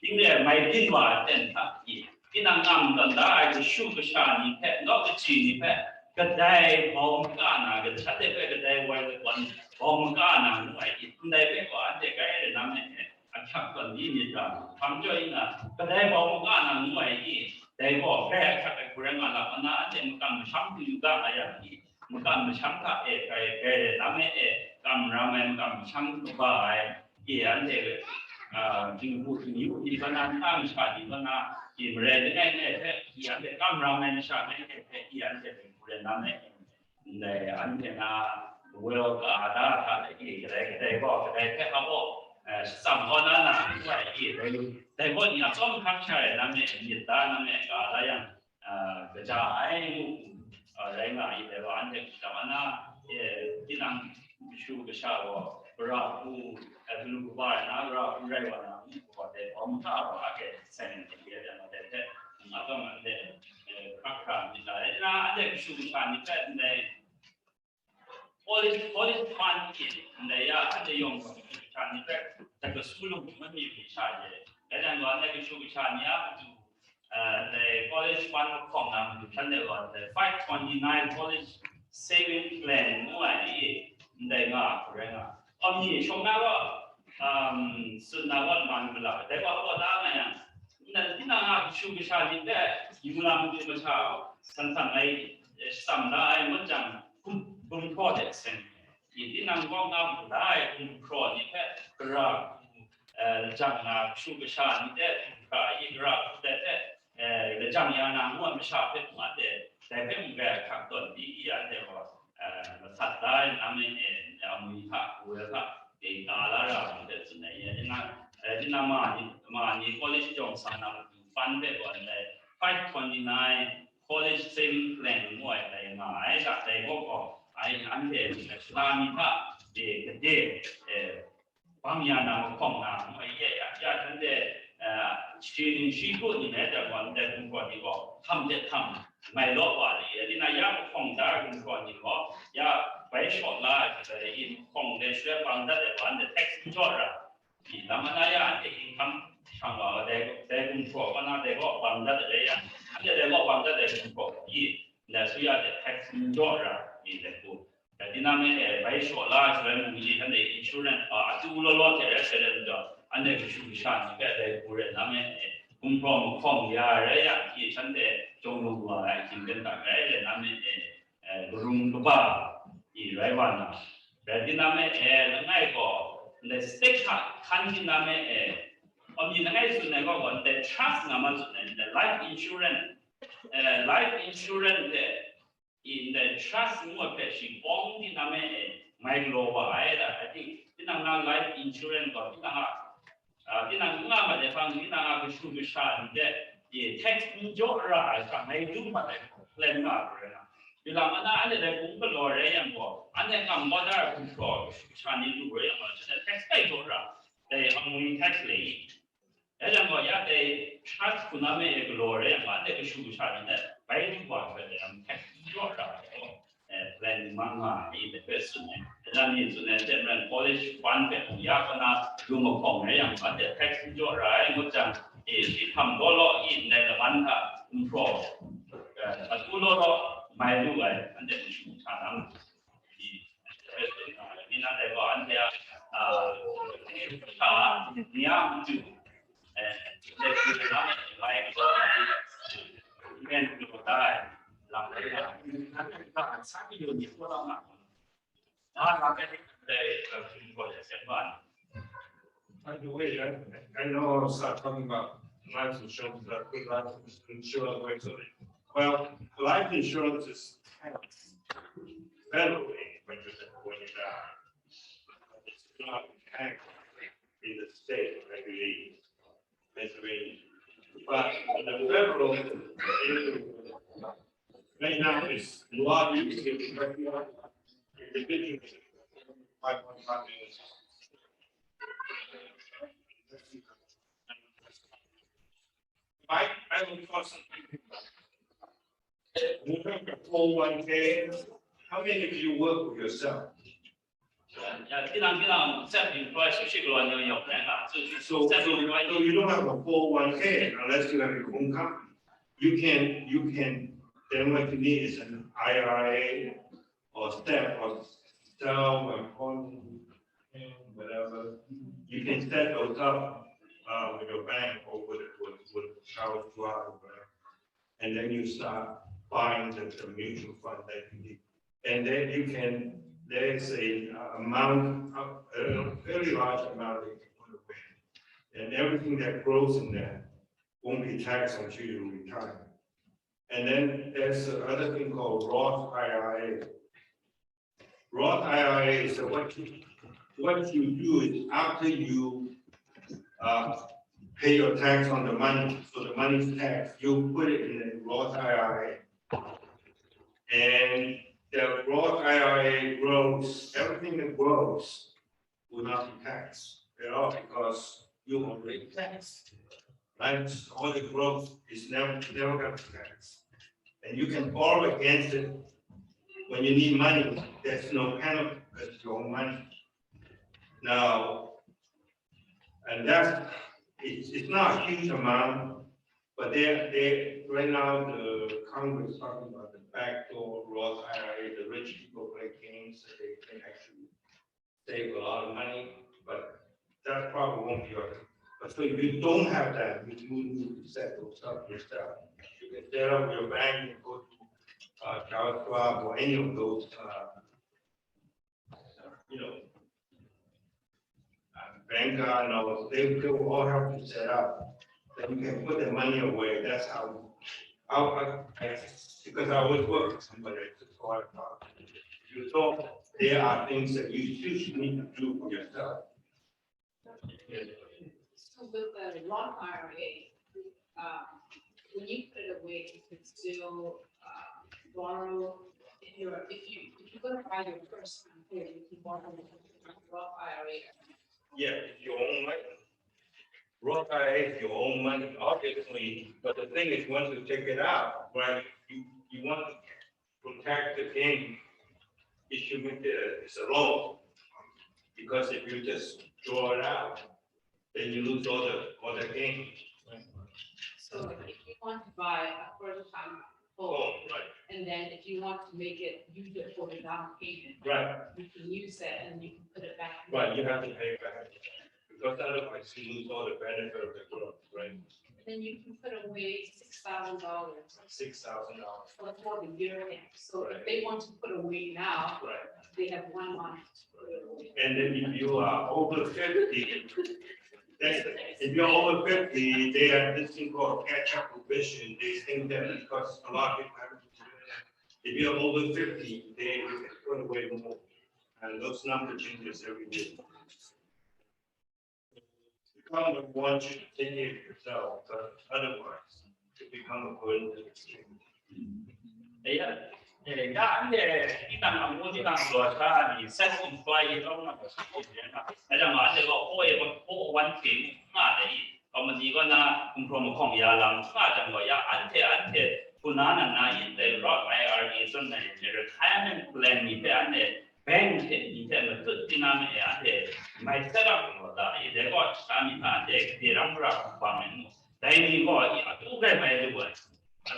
ini mai tin wa ten ta in ngam dan da ai shu ka sha ni phe no ka chi ni phe ka dai bom ka na ka chat de phe ka dai wa wan bom ka na nu ai in dai phe wa de ka ai nam ne a chak kan ni ni da phang jo ina ka dai bom ka na nu ai dai bo phe ka ka ku ra nga la mana ane mu kam sham tu ga ya ni mu kam sham ka e ka e nam ne Kameramen kami sang baik, iya ane jinggu ini di mana kami sekali mana di mereka iya ane kameramen sekali iya ane kemudian nama ini ane na world ada ada kita bawa kita apa sampai na iya tapi kalau yang som kacau nama kita nama ada yang kerja lain itu ane kita mana kita shu ke sha wo ra ku lu ba na ra rai wa na ko de om ta ba ke sen de ye na de ma to ma de ka ka ni na de shu sha ni ka de polish fan ki de ya de yong ko sha ni ka de ko su lu ma ni bi sha ye de dan wa de shu sha ni ya tu the polish fan kong na tu chan de wa de 529 polish saving plan 我哎，那个人啊，你从那个是那个蛮不啦？但我当然，那那出个啥的，有那么个啥，常常来上来我讲公考的生，一那光那不来公考，你看个啥讲那出个啥的，一个的讲呀那我们啥的我的，在边个看到第一啊的话。สัตว์ได้น้ำเนี่ยเอามือท่าหัวท่าเองตาละเราจะสุนัยที่นั่นมานี่ college จงสานำฟันไปก่อนเลย529 college saving plan มั่วอะไรมาไอ้สัตว์ได้ก็ไอ้อันเดียสุรามีท่าเด็กความยาวนานของน้ำไอ้ยาท่านเด็กชีวิตนี่แม้แต่วันเด็กคนก่อนที่ก็ทำไม่รอดว่าเลยที่นายกของได้คนก่อนที่ก็ยาไปช็อตละแต่อินของเด็กช่วยฟังได้แต่วันเด็ก text จอดละที่ทำนายกเด็กทำช่างว่าเด็กคนก่อนก็น่าเด็กก็ฟังได้แต่ยังอันเด็กก็ฟังได้แต่คนก่อนที่เด็กช่วยเด็ก text จอดละที่เด็กกูแต่ที่นั่นเนี่ยไปช็อตละช่วยมึงที่ท่านเด็ก insurance ดูรอดแต่เสร็จแล้วอันเด็กช่วยชาติก็เด็กกูเรียนนั่นเนี่ยคุ้มครองของยาอะไรอย่างที่ฉันเด็กจงรู้ว่าจริงเป็นแบบไหนเลยนั่นเนี่ยรุ่งตัวบ้าอีไรวันนะแต่ที่นั่นเนี่ยนั่นไงก็ในสเต็กขันที่นั่นเนี่ยมีนั่นไงส่วนไหนก็วันแต่ trust นั่นมันส่วนไหน life insurance เนี่ย in the trust มั่วเป็นสิ่งของที่นั่นเนี่ยไม่รู้ว่าอะไรแต่ที่นั่น life insurance ก็ที่นั่นง่ายมาแต่ฟังที่นั่นก็ชูวิชาเนี่ยtext จอระสังไม่รู้มาแต่เล่นมาเลยนะเวลามันอันนี้ผมก็รอเรื่องว่าอันนี้คำว่าได้ผมก็ชานี้ดูเรื่องว่าจะ text ไปจอระแต่เอามือ text เลยแล้วยังก็อยากได้ trust คุณนั่นไม่ก็รอเรื่องว่าแต่ก็ชูวิชาเนี่ยไปดูว่าเป็น text จอระplan มั่งอีกเป็นส่วนเนี่ยแล้วนี่ส่วนเนี่ยจะเป็น college fund เป็นอยากนะดูมาของเนี่ยอย่างว่าแต่ text จอระก็จะที่ทำก็รออินในวันค่ะคุณครูตัวรอไม่รู้เลยอันเดียวชูชาดำที่นั่นแต่ก็อันเดียวชาเนี่ยจู่เด็กที่นั่นไม่ก็เรียนรู้ได้หลังจากนั้นก็สักอยู่ที่พวกเราหลังเราได้คุณครูจะเสียบ้าน By the way, I know I'll start talking about life insurance, but good life insurance works on it. Well, life insurance is kind of federally registered when you die. It's not taxed in the state, I believe, Pennsylvania. But the federal, right now is law you can individuals 5.5 minutes. I would constantly remember 401k. How many of you work with yourself?ที่นั่นself employed สุดๆก็วันนี้ยกแรงอ่ะ So you don't have a 401k unless you have your own company. You can then what you need is an IRA or STEP or self or whatever. You can set those up with your bank or with Charles Schwab, and then you start buying the mutual fund that you need, and then you can. There's a very large amount that you can put away, and everything that grows in there won't be taxed until you retire. And then there's another thing called Roth IRA. Roth IRA is what you do is after you pay your tax on the money, so the money's taxed, you put it in the Roth IRA. And the Roth IRA grows, everything that grows will not be taxed at all because you already taxed. Right? All the growth is never going to be taxed. And you can borrow against it when you need money. There's no penalty because it's your own money. Now, and it's not a huge amount, but they right now the Congress is talking about the backdoor Roth IRA, the rich people play games, so they can actually save a lot of money, but that probably won't be your. But so if you don't have that, you need to set those up yourself. You can set up your bank and go to Charles Schwab or any of those, Vanguard, and all, they will all help you set up. Then you can put the money away. That's how. Because I always work with somebody to call. You thought there are things that you still need to do for yourself. So with the Roth IRA, when you put it away, you could still borrow. If you're going to buy your first home, you can borrow from Roth IRA. Yeah, it's your own money. Roth IRA is your own money, obviously, but the thing is, once you take it out, right, you want to protect the gain. It should make it's a loan. Because if you just draw it out, then you lose all the gain. So if you want to buy a first time home, Right. and then if you want to use it for the down payment, Right, you can use that and you can put it back. right, you have to pay back. Because otherwise you lose all the benefit of the growth, right? And then you can put away $6,000 $6,000. for the year end. So Right. if they want to put away now, Right. they have 1 month to put it away. And then if you are over 50, if you're over 50, they have this thing called catch-up provision. They think that because a lot of people have to do that. If you're over 50, they can put away more. And those numbers changes every year. The government wants you to take care of yourself, but otherwise, it become a burden to the stream. Yeah. Yeah, 일단 모디랑 거사니 세션 플라이로 나서 시키잖아. 그래서 말대로 원팀 나들이 그러면 이거나 공프로모 공야랑 나장 거야 안테 분하는 나인데 로 IRA 선내 retirement plan 밑에 안에 bank 밑에 그 디나미에 안에 많이 세라는 거다. 이제가 사미한테 디람브라 방면 다이니고 두개 매도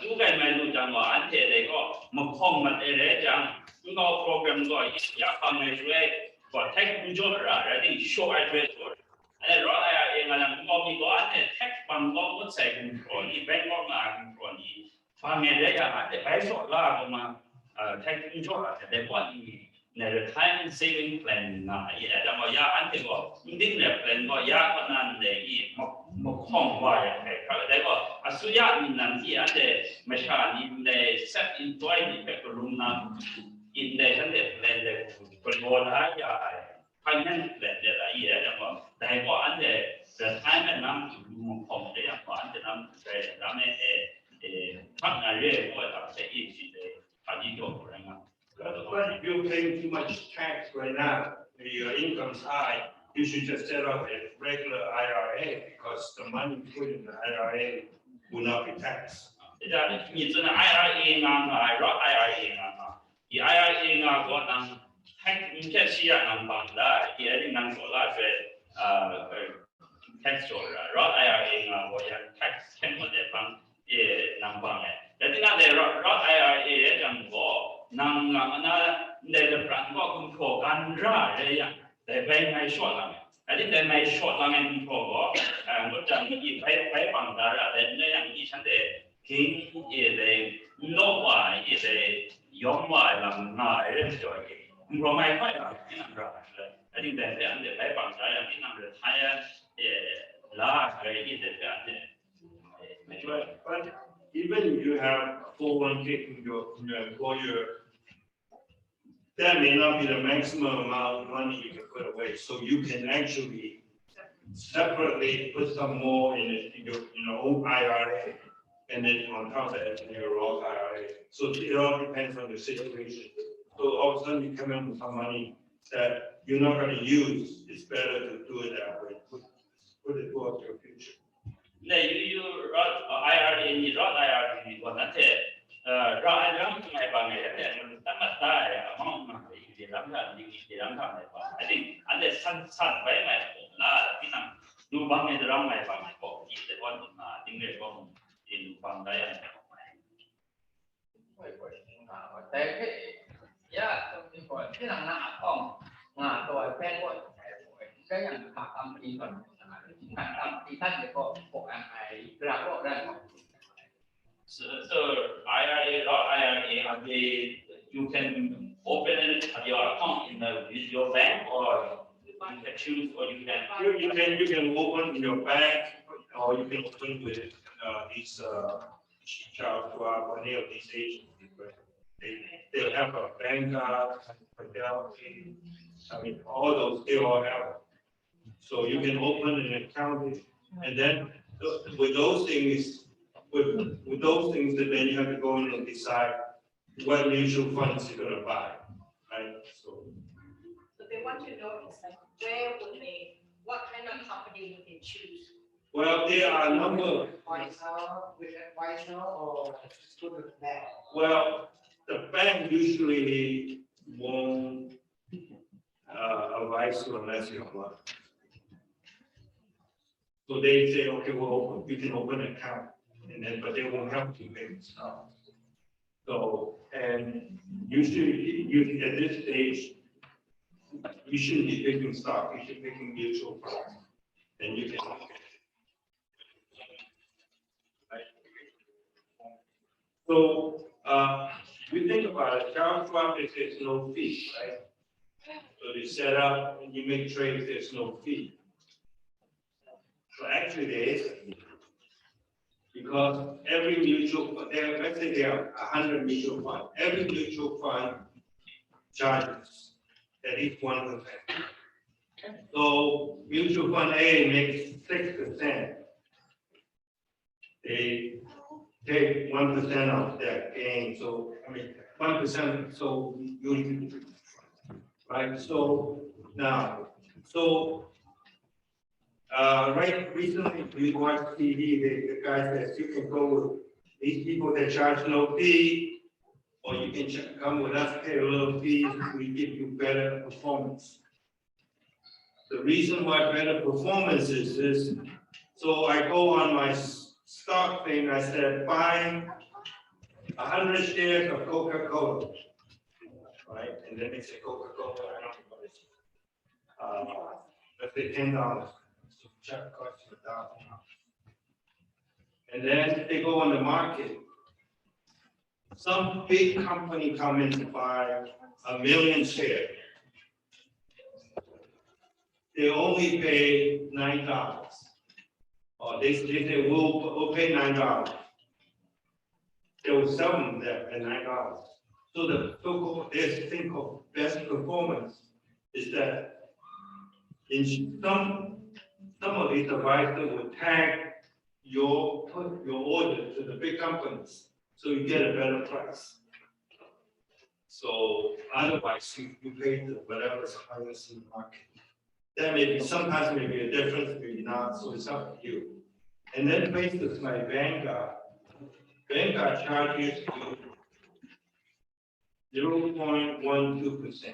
如果買路將我安排嚟個目空物嚟將呢個 program 個也放喺度個 tax controller 啊，一定 show address 個。誒，攞嚟我哋我咪個安排 tax 幫我唔使 control，你 bank 我啊 control 你，方面嚟講安排擺錯啦咁嘛，tax controller 係幫你嚟 retirement saving plan 啊，而家我也安排個呢啲嘅 plan 個也可能嚟目空話係，佢哋個。Asuya ni nanti ada macam ni the set employee ni pekerjaan in the sendiri plan the perbuatan ya finance plan dia lah ia yang dah ko ada retirement nam mukong dia yang ada nam saya ramai partner ko tak saya isi the haji tu orang. But if you're paying too much tax right now, your income's high, you should just set up a regular IRA because the money put in the IRA will not be taxed. 就是你真的 IRA 啊，Roth IRA 啊，以 IRA 啊，我能还你这是要能帮的，也定能做那些tax 做的 ，Roth IRA 啊，我也 tax 全部的帮也能帮的。但是那的 Roth IRA 也讲过，能那的plan 个工作干啥这样，在被买说了。I think they may short long and for but if found that then each and the king is a low why is a young why not enjoy from my point I think that the found that in under higher large very But even if you have 401k from your employer, that may not be the maximum amount of money you can put away. So you can actually separately put some more in your own IRA, and then on top of that, in your Roth IRA. So it all depends on the situation. So all of a sudden you come in with some money that you're not going to use. It's better to do it that way. Put it towards your future. you Roth IRA ni Roth IRA ni ko na the Roth mai ba ngai de ta ma ta ya mong ma di lam ta mai ba I think ande san bai mai la ti nam du bang ngai de ram mai ba mai ko di de wan ma ding ngai ko in bang da ya. Tại cái trong cái gọi cái là nạ không rồi phen gọi cái là mặt âm thì phần mặt âm thì thân thì có anh này ra có ra So IRA, not IRA, you can open your account with your bank, or you can choose, or you You can open in your bank, or you can open with these Charles Schwab or any of these agencies. But they have a bank card, Fidelity. I mean, all those they all have. So you can open an account, and then with those things, with those things, that then you have to go in and decide what mutual funds you're going to buy, right? So they want to know is like, what kind of company would they choose? well, there are a number of. Advisor or student bank? Well, the bank usually won't advise you unless you apply. So they say, okay, well, you can open an account, and then, but they won't help you make stuff. So, and usually, at this stage, you shouldn't be picking stock, you should be picking mutual funds. And you can. So, we think about it, Charles Schwab, there's no fee, right? So they set up and you make trades, there's no fee. So actually there is a fee. Because every mutual fund, let's say there are 100 mutual funds, every mutual fund charges at least 1%. So mutual fund A makes 6%. They take 1% of that gain, so, I mean, 1%, so you, right, so, now, so, right, recently, we watched TV, the guy says you can go with these people that charge no fee, or you can come with us, pay a little fee, we give you better performance. The reason why better performance is this, so I go on my stock thing, I said, buying 100 shares of Coca-Cola, right? And then they say Coca-Cola, I don't know what it's, let's say $10. So check costs you $1,000. And then they go on the market. Some big company come in to buy 1 million shares. They only pay $9. Or they say, we'll pay $9. They will sell them there at $9. So the so-called, there's a thing called best performance is that in some of these advisors will tag your order to the big companies, so you get a better price. So otherwise you pay the whatever's highest in the market. There may be sometimes maybe a difference, maybe not, so it's up to you. And then places like Vanguard charges you 0.12%.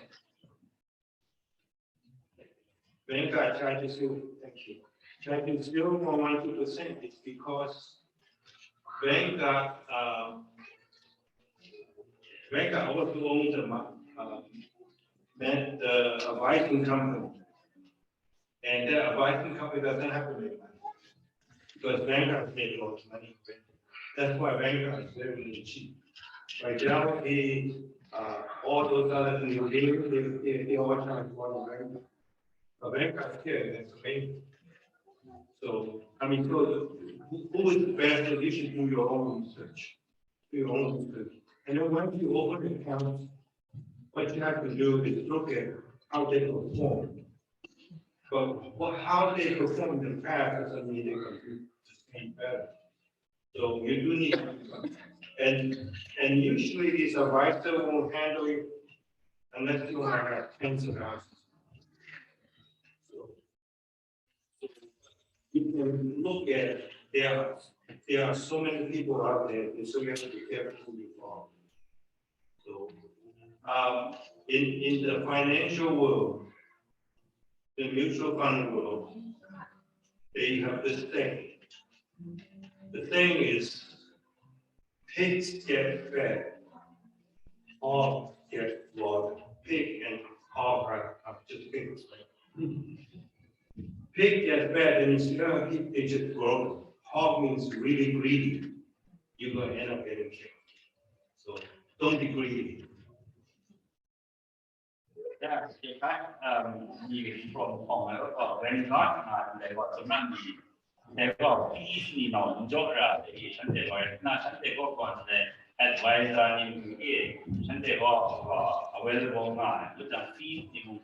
Vanguard charges you, thank you, charges 0.12%. It's because Vanguard also owns the advising company. And the advising company doesn't have to make money. Because Vanguard made a lot of money. That's why Vanguard is very, really cheap. Right now, all those other things, they all charge one Vanguard. But Vanguard here, that's amazing. So, I mean, so who is the best? You should do your own research. Do your own research. And then once you open an account, what you have to do is look at how they perform. But how they perform in the past doesn't mean they can do the same better. So you do need to, and usually these advisors won't handle it unless you have tens of houses. So you can look at there are so many people out there, so you have to be careful who you follow. So in the financial world, the mutual fund world, they have this thing. The thing is, pigs get fed. all get water. Pig and hog are just pigs. Pig gets bad, and you know, pig, they just grow. Hog means really greedy. You're gonna end up getting killed. So don't be greedy. Yeah, in fact, from when God they got some money, they got easily known Jora, the Sunday or not Sunday go on the advisor in the Sunday go available man, look at feed you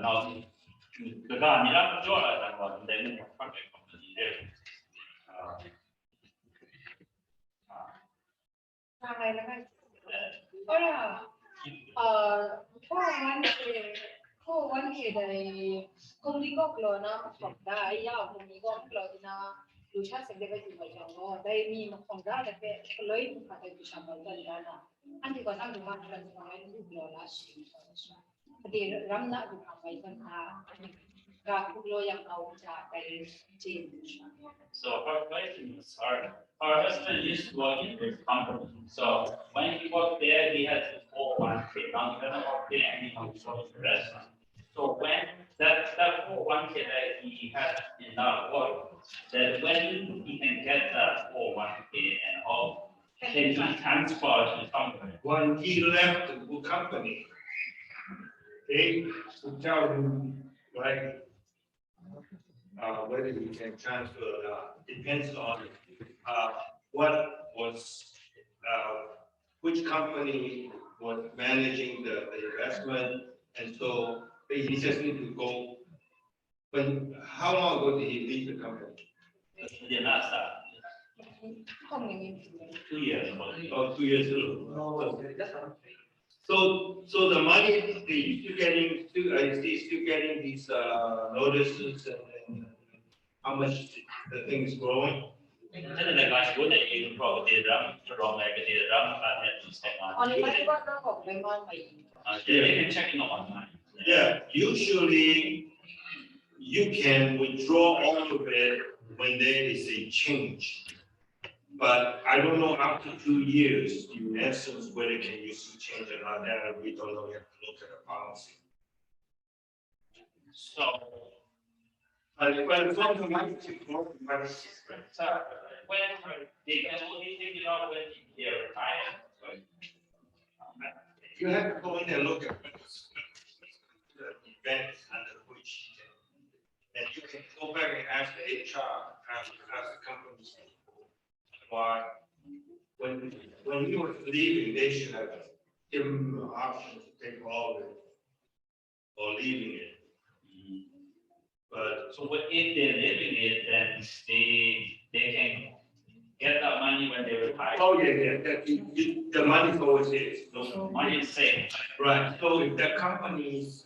now the guy, Milan Jora, that was then project company there. ทางอะไรแล้วกันก็วันที่ได้คงดีก็กลัวนะของได้ยาวคงดีก็กลัวนะดูชาติเสด็จไปอยู่มาจังว่าได้มีมาของได้แต่ก็เลยถูกขัดใจชาวบ้านกันนะอันที่ก่อนนั่งดูมาเป็นสมัยดูกลัวละสิพอดีรำนักดูทำไปกันค่ะการกลัวยังเอาจากไปจีน So her questions are, her husband used to work in this company. So when he worked there, he had to 401k. Now he doesn't work there anymore, he works for the restaurant. So when that 401k that he had in that work, that when he can get that 401k and all, can he transfer to the company? When he left the company, they would tell him, right, whether he can transfer or not. Depends on what was, which company was managing the investment, and so he just need to go. How long ago did he leave the company? He did not start. 2 years ago. Oh, 2 years ago. So the money is still getting these notices and how much the thing is growing. 真的在干说的一个 property 让让那个的让他的资产啊。อันนี้ไม่ได้ว่าเรื่องของไม่มั่นไป They can check it online. Yeah, usually you can withdraw all of it when there is a change. But I don't know after 2 years, in essence, whether can you see change or not, that we don't know, we have to look at the policy. So, But from the money to grow, the money is great. so when they can only take it out when they retire. You have to go in and look at the events under which you can, and you can go back and ask the HR, ask the companies. Why, when he was leaving, they should have given him the option to take all of it or leaving it. But So if they're living it, then they can get that money when they retire. oh yeah, the money always is. No, Money is safe. right. So if the company is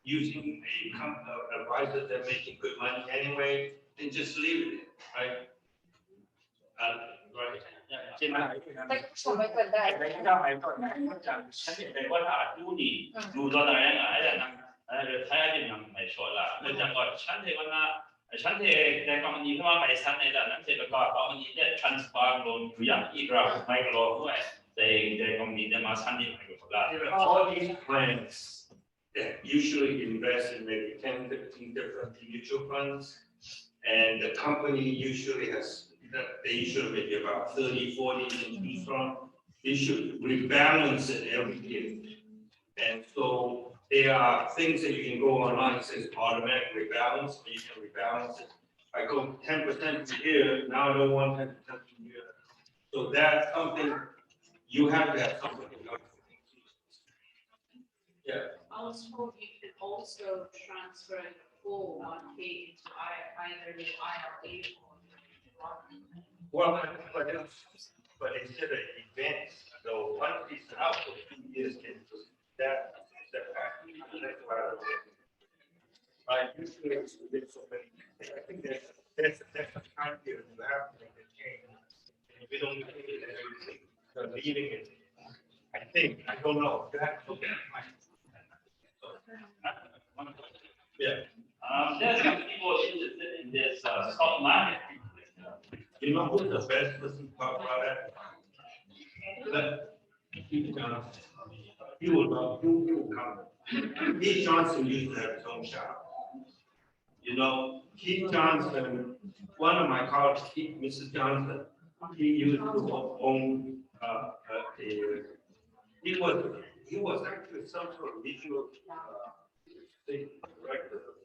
using a advisor that's making good money anyway, then just leave it, right? Right. ใช่ไหม แต่ชมไม่เกินได้ แต่ไม่ได้ไม่ต้องฉันเห็นเลยว่าถ้าดูนี่ดูตอนไหนอะไรนั่งถ้าจะนั่งไม่ชัวร์ละเนื่องจากว่าฉันเห็นว่าฉันเห็นในกรณีที่ว่าไม่สั้นในด้านนั้นเสร็จแล้วก็กรณีที่ transfer ลงอยู่อย่างอีกเราไม่กลัวด้วยในกรณีที่มาสั้นนี่ไม่กลัวละ All these plans that usually invest in maybe 10, 15 different mutual funds, and the company usually has, they usually maybe about 30, 40 to choose from. They should rebalance it every year. And so there are things that you can go online, it says automatic rebalance, or you can rebalance it. I go 10% here, now I don't want 10% here. So that's something you have to have something. Yeah. I was told you could also transfer the 401k into either the IRA or Well, but instead of events, so once it's out for 2 years, that's what I was. Right, usually it's been so many, I think that's a time period you have to make a change. And if we don't make it, then we're leaving it. I think, I don't know, you have to look at it. Yeah. There's some people interested in this stock market. You know who's the best person to talk about that? He would love, he would come. Keith Johnson used to have his own shop. You know, Keith Johnson, one of my colleagues, Mrs. Johnson, he used to own, he was actually some sort of regional, state director of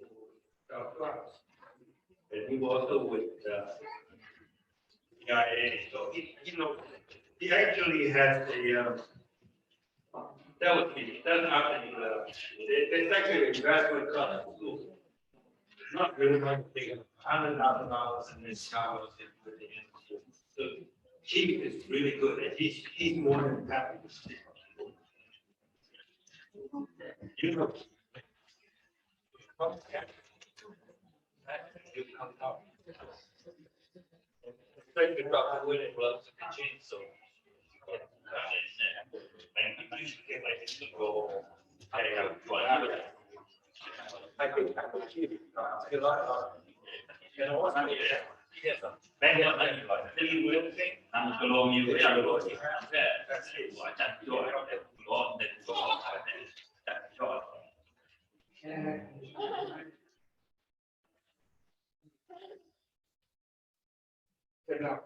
South Florida. And he was also with, CIA, so he, you know, he actually has a, that was me, that's happening, it's actually a graduate class school. Not really like big, $100,000 in this house. So Keith is really good, and he's more than happy to see. You know. You come out. Especially about winning gloves and change, so. And you should get like this to go. I think I would keep it. You know what I mean? Yes. Bang it, you will think. And the law you will go to that's it. Watch out, you are law that go on that job.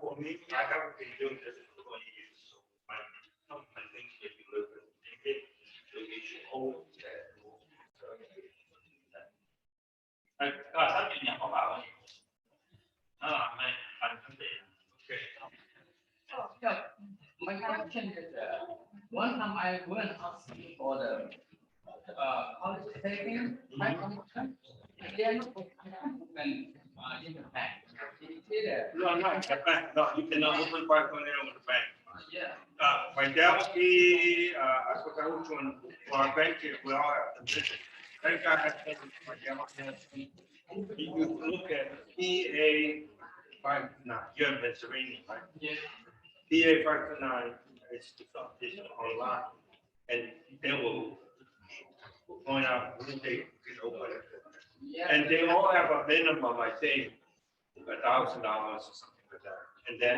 For me, I haven't been doing this for 20 years, so I think if you look at it, you should hold that. ก็ถ้าเป็นอย่างของเราไม่อันนั้นเอง Yeah, my question is, one time I went asking for the college saving type of option, and then in the bank. No, the bank, no, you cannot open bank account with the bank. Yeah. My dad was the, I forgot which one, for our bank, we all have to visit. Thank God I had my dad was there. You look at PA 59, you're in Pennsylvania, right? Yeah. PA 59 is online, and they will point out when they can open it. Yeah. And they all have a minimum, I think, $1,000 or something like that. And then,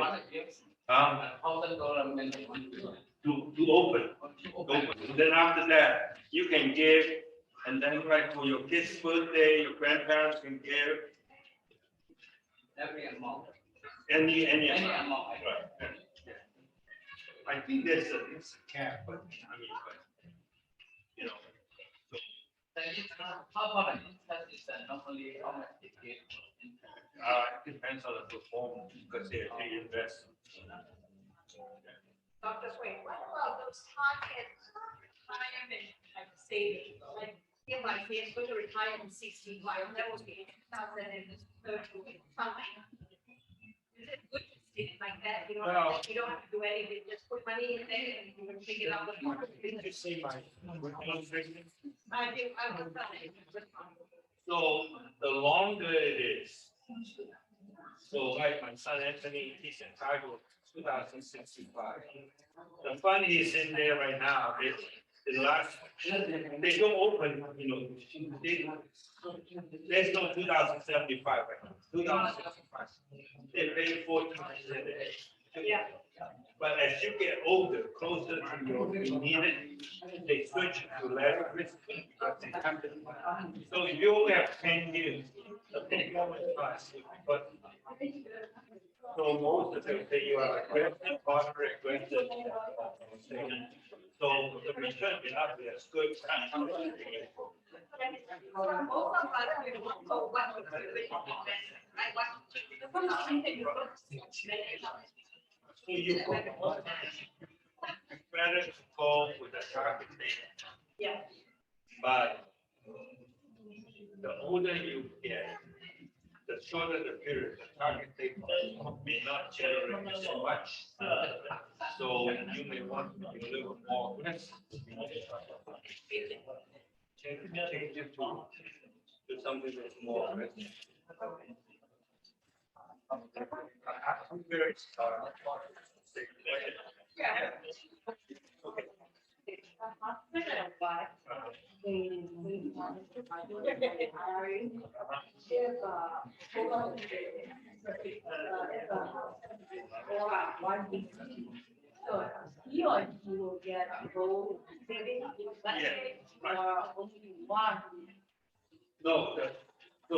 $1,000 minimum. to open. And then after that, you can give, and then like for your kid's birthday, your grandparents can give Every amount. any Any amount. amount. Right. I think there's it's a cap, but I mean, but, you know. How about an interest is normally how much they give? It depends on the performance, because they invest. Dr. Swain, what about those target retirement type savings? Like, if my kid's going to retire in 65, that would be 2030 something. Is it good to stick like that? You don't have to do anything, just put money in there and you can figure out what you want to do. Did you see my illustration? I do, I will tell you. So the longer it is, so like my son Anthony, he's entitled 2065. The fund is in there right now. The last, they don't open, you know, there's no 2075 right now. 2065. They pay 14%. Yeah. But as you get older, closer to your need, they switch to less risk. So if you only have 10 years, the performance class, but so most of them say you are aggressive, moderate, aggressive. So the return may not be as good. So you better go with the target date. Yeah. But the older you get, the shorter the period, the target date may not generate so much. So you may want to be a little more aggressive. Change it to something that's more aggressive. I'm very sorry. Yeah. he or she will get both savings, let's say, or only one. No, so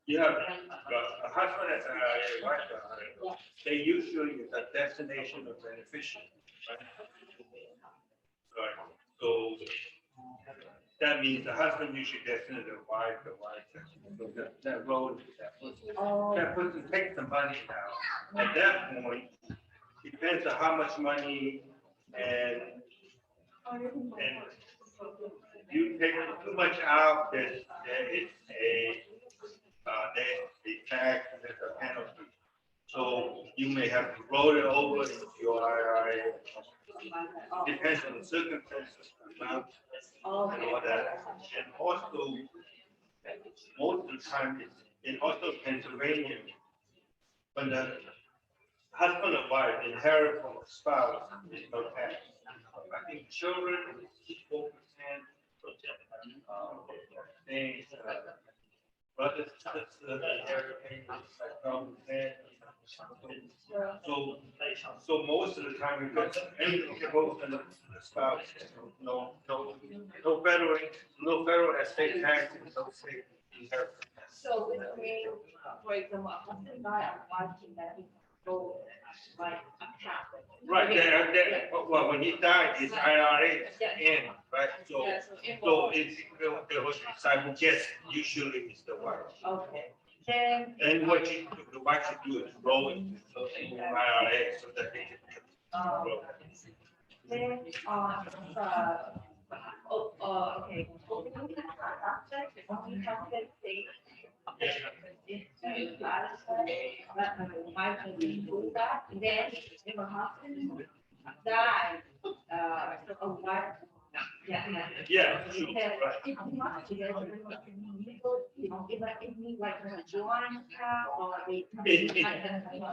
you have a husband as a wife, they usually is a destination of beneficiary, right? Right, so that means the husband usually destined the wife, so that road, that person takes the money now. At that point, depends on how much money and you take too much out, there is a tax, and there's a penalty. So you may have to roll it over into your IRA. Depends on the circumstances, amount, and all that. And also, most of the time, in also Pennsylvania, when the husband or wife inherit from a spouse, there's no tax. I think children, 4%, things, brothers, sisters, inherit like 12%. So most of the time, because everything goes to the spouse, no federal estate tax, no state inheritance. So which means, for example, a husband died and wife can then go like a half. Right, well, when he died, his IRA in, right, so, Yeah, so it's, there was a yes, usually it's the wife. Okay, then. And what the wife should do is roll it into the IRA so that they can. Roll. Then, okay. Only husband say, if you let my wife do that, then if a husband dies, a wife, yeah. Yeah, sure, Because right. if you want to get if we like a joint account or they.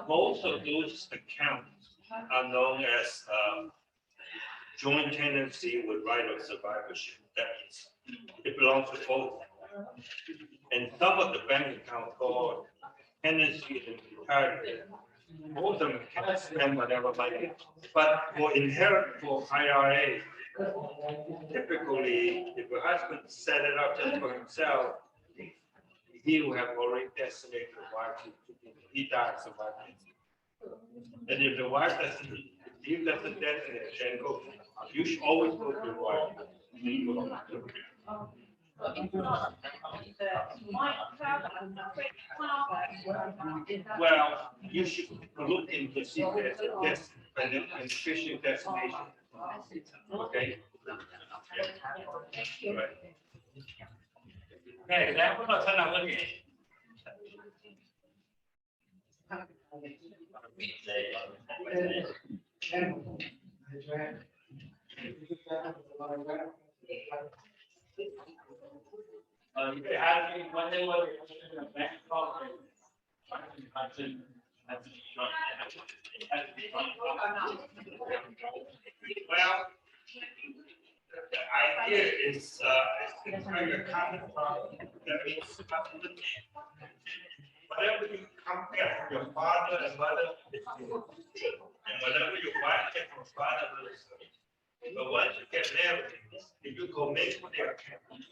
Most of those accounts are known as joint tenancy with right of survivorship. That means it belongs to both. And some of the bank accounts called tenancy and retirement. Most of them can spend whatever money, but for IRA, typically, if a husband set it up just for himself, he will have already designated the wife to he dies of wife. And if the wife doesn't, if he doesn't designate, then go, you should always go to the wife. Well, you should look into see if there's a beneficial destination. Okay? Yeah. Right. Okay, that was another game. You could have me one day whether it's in a bank call. Well, the idea is, it's like a common problem. That means, whatever you come get from your father and mother, and whatever your wife get from father, but once you get married, if you go make their account,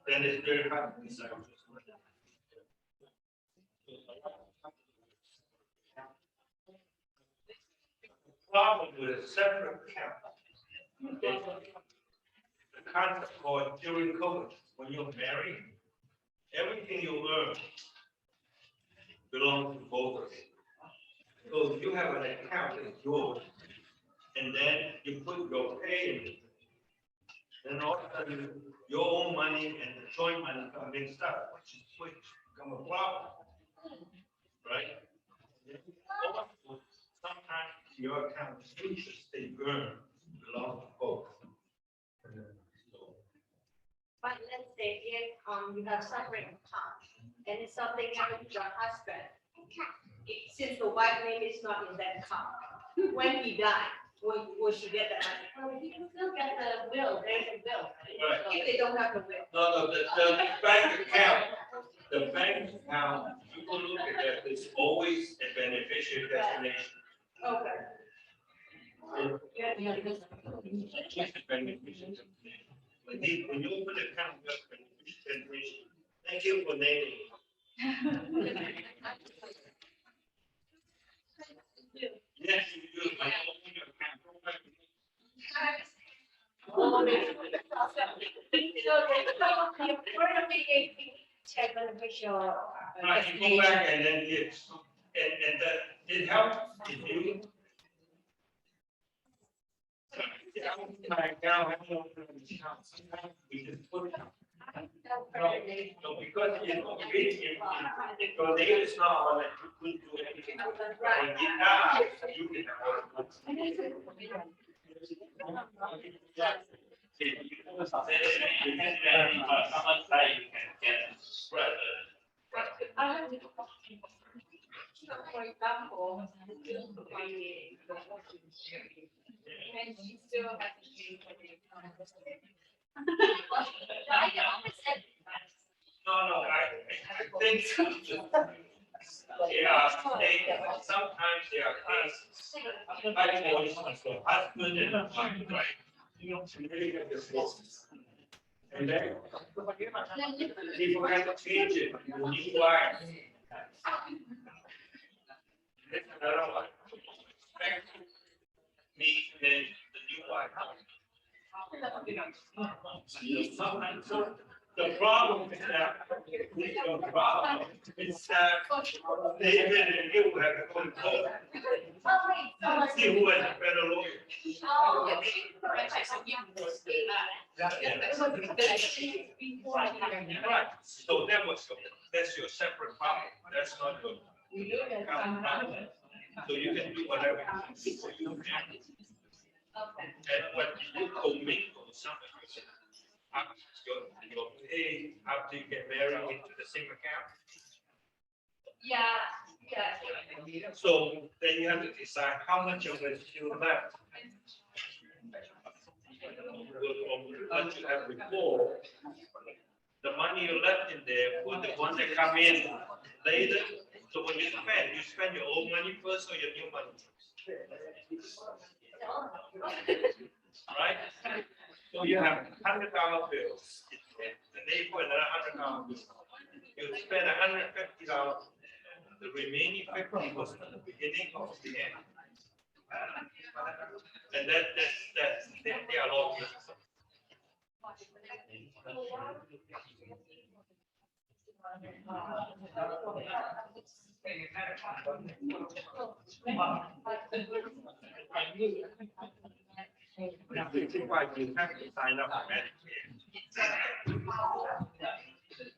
then it's very hard to decide. Problem with a separate account. The concept called during COVID, when you're married, everything you earn belongs to both of you. So if you have an account that's yours, and then you put your pay in it, then all of a sudden your own money and the joint money come mixed up, which become a problem. Right? Also, sometimes your account is interest they earn belong to both. But let's say if you have separate account and it's something happened to your husband, since the wife name is not in that account, when he died, will she get the money? Well, you can still get the will, there's a will. Right. If they don't have the will. No, the bank account, you can look at that, it's always a beneficiary destination. Okay. When you open the account, thank you for naming. Yes, you do. I open your account. Check and make sure. Right, you go back and then and it helps if you. Right now, I don't know if it's sometimes we just put it. No, because if your name is not on it, you couldn't do anything. When you die, you can For example, and she still has to pay for the. No, I think. Yeah, sometimes they are cases. I always husband and wife, right? You know, and then people have to change it, new wife. It's another one. Me and the new wife. The problem is that David and you have to go to court. See who has a better lawyer. Right, so that's your separate problem, that's not your. So you can do whatever you can. And what you commingle something. Your pay after you get married into the same account. Yeah. So then you have to decide how much of it you left. What you have before, the money you left in there for the ones that come in later. So when you spend your old money first or your new money first? Right? So you have $100 bills. The day for another $100 bill. You spend $150. The remaining 50 was at the beginning of the end. And that's they are all good. Why you have to sign up for Medicare?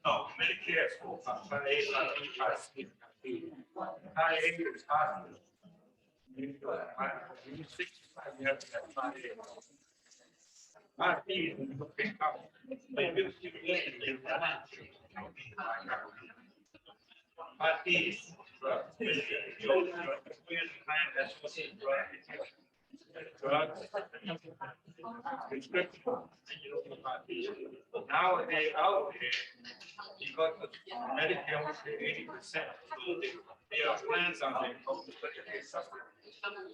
No, Medicare is for Part A, Part B, Part C. Part A is hard. When you're 65, you have to have Part A. Part B is a big problem. But if you're stimulated, you have Part B is drugs. That's what's in drugs. Drugs, prescription, nowadays out there, because of Medicare was 80%, so there are plans on there called the Medicare supplement.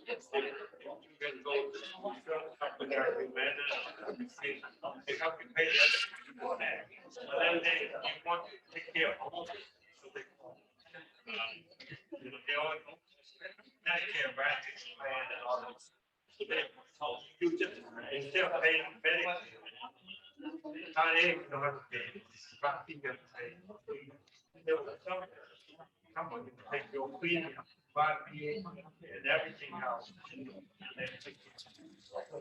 You can go to the company that recommended, they help you pay that, but then they want to take care of all this, so they all Medicare Advantage plan and all this. You just instead of paying Medicare, Part A, you don't have to pay. Part B, you have to pay. There was some company to take your premium, Part B, and everything else.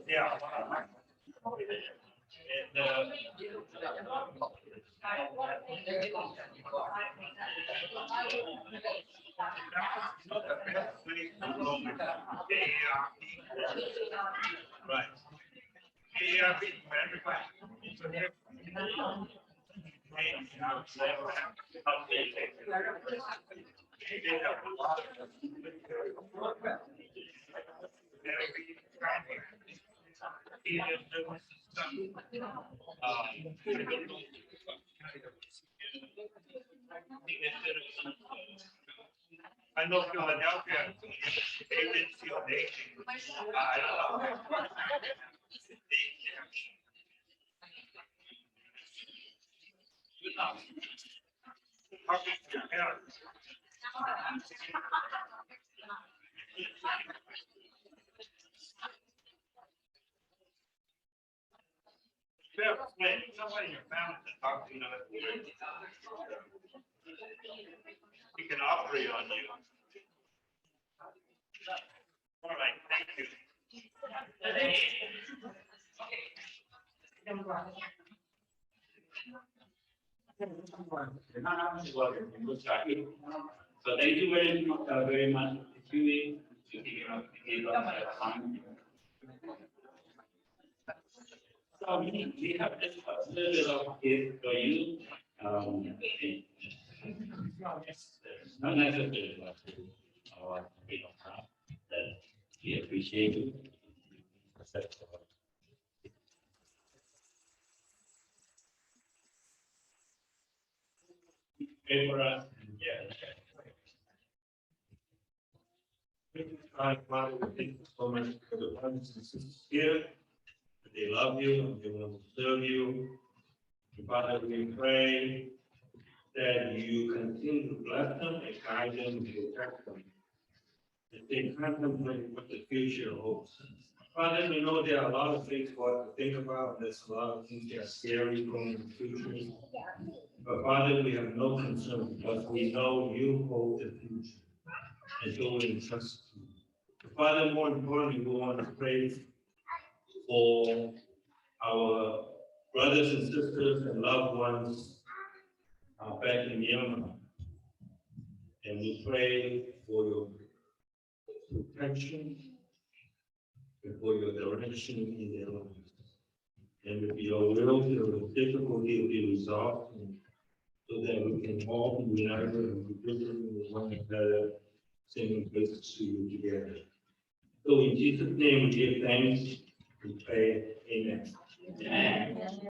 Yeah. Right. I know Philadelphia, they didn't feel nation. I don't know. How big is your parents? Yeah, man, somebody in your family can talk to you. He can operate on you. All right, thank you. So thank you very much for tuning to give us that time. So we have just a little bit of gift for you. Not necessarily or that we appreciate you. Pray for us. Yeah. Thank you, Father, thank you so much for the brothers and sisters here. They love you and they want to serve you. Father, we pray that you continue to bless them and guide them and protect them. As they contemplate what the future holds. Father, we know there are a lot of things for us to think about. There's a lot of things that are scary going in the future. But Father, we have no concern because we know you hold the future. And so we trust you. Father, more importantly, we want to pray for our brothers and sisters and loved ones back in Yemen. And we pray for your protection and for your direction in their lives. And with your will, the difficulty will be resolved so that we can all be united and be visiting with one another, singing praises to you together. So in Jesus' name we give thanks, we pray, amen. Amen.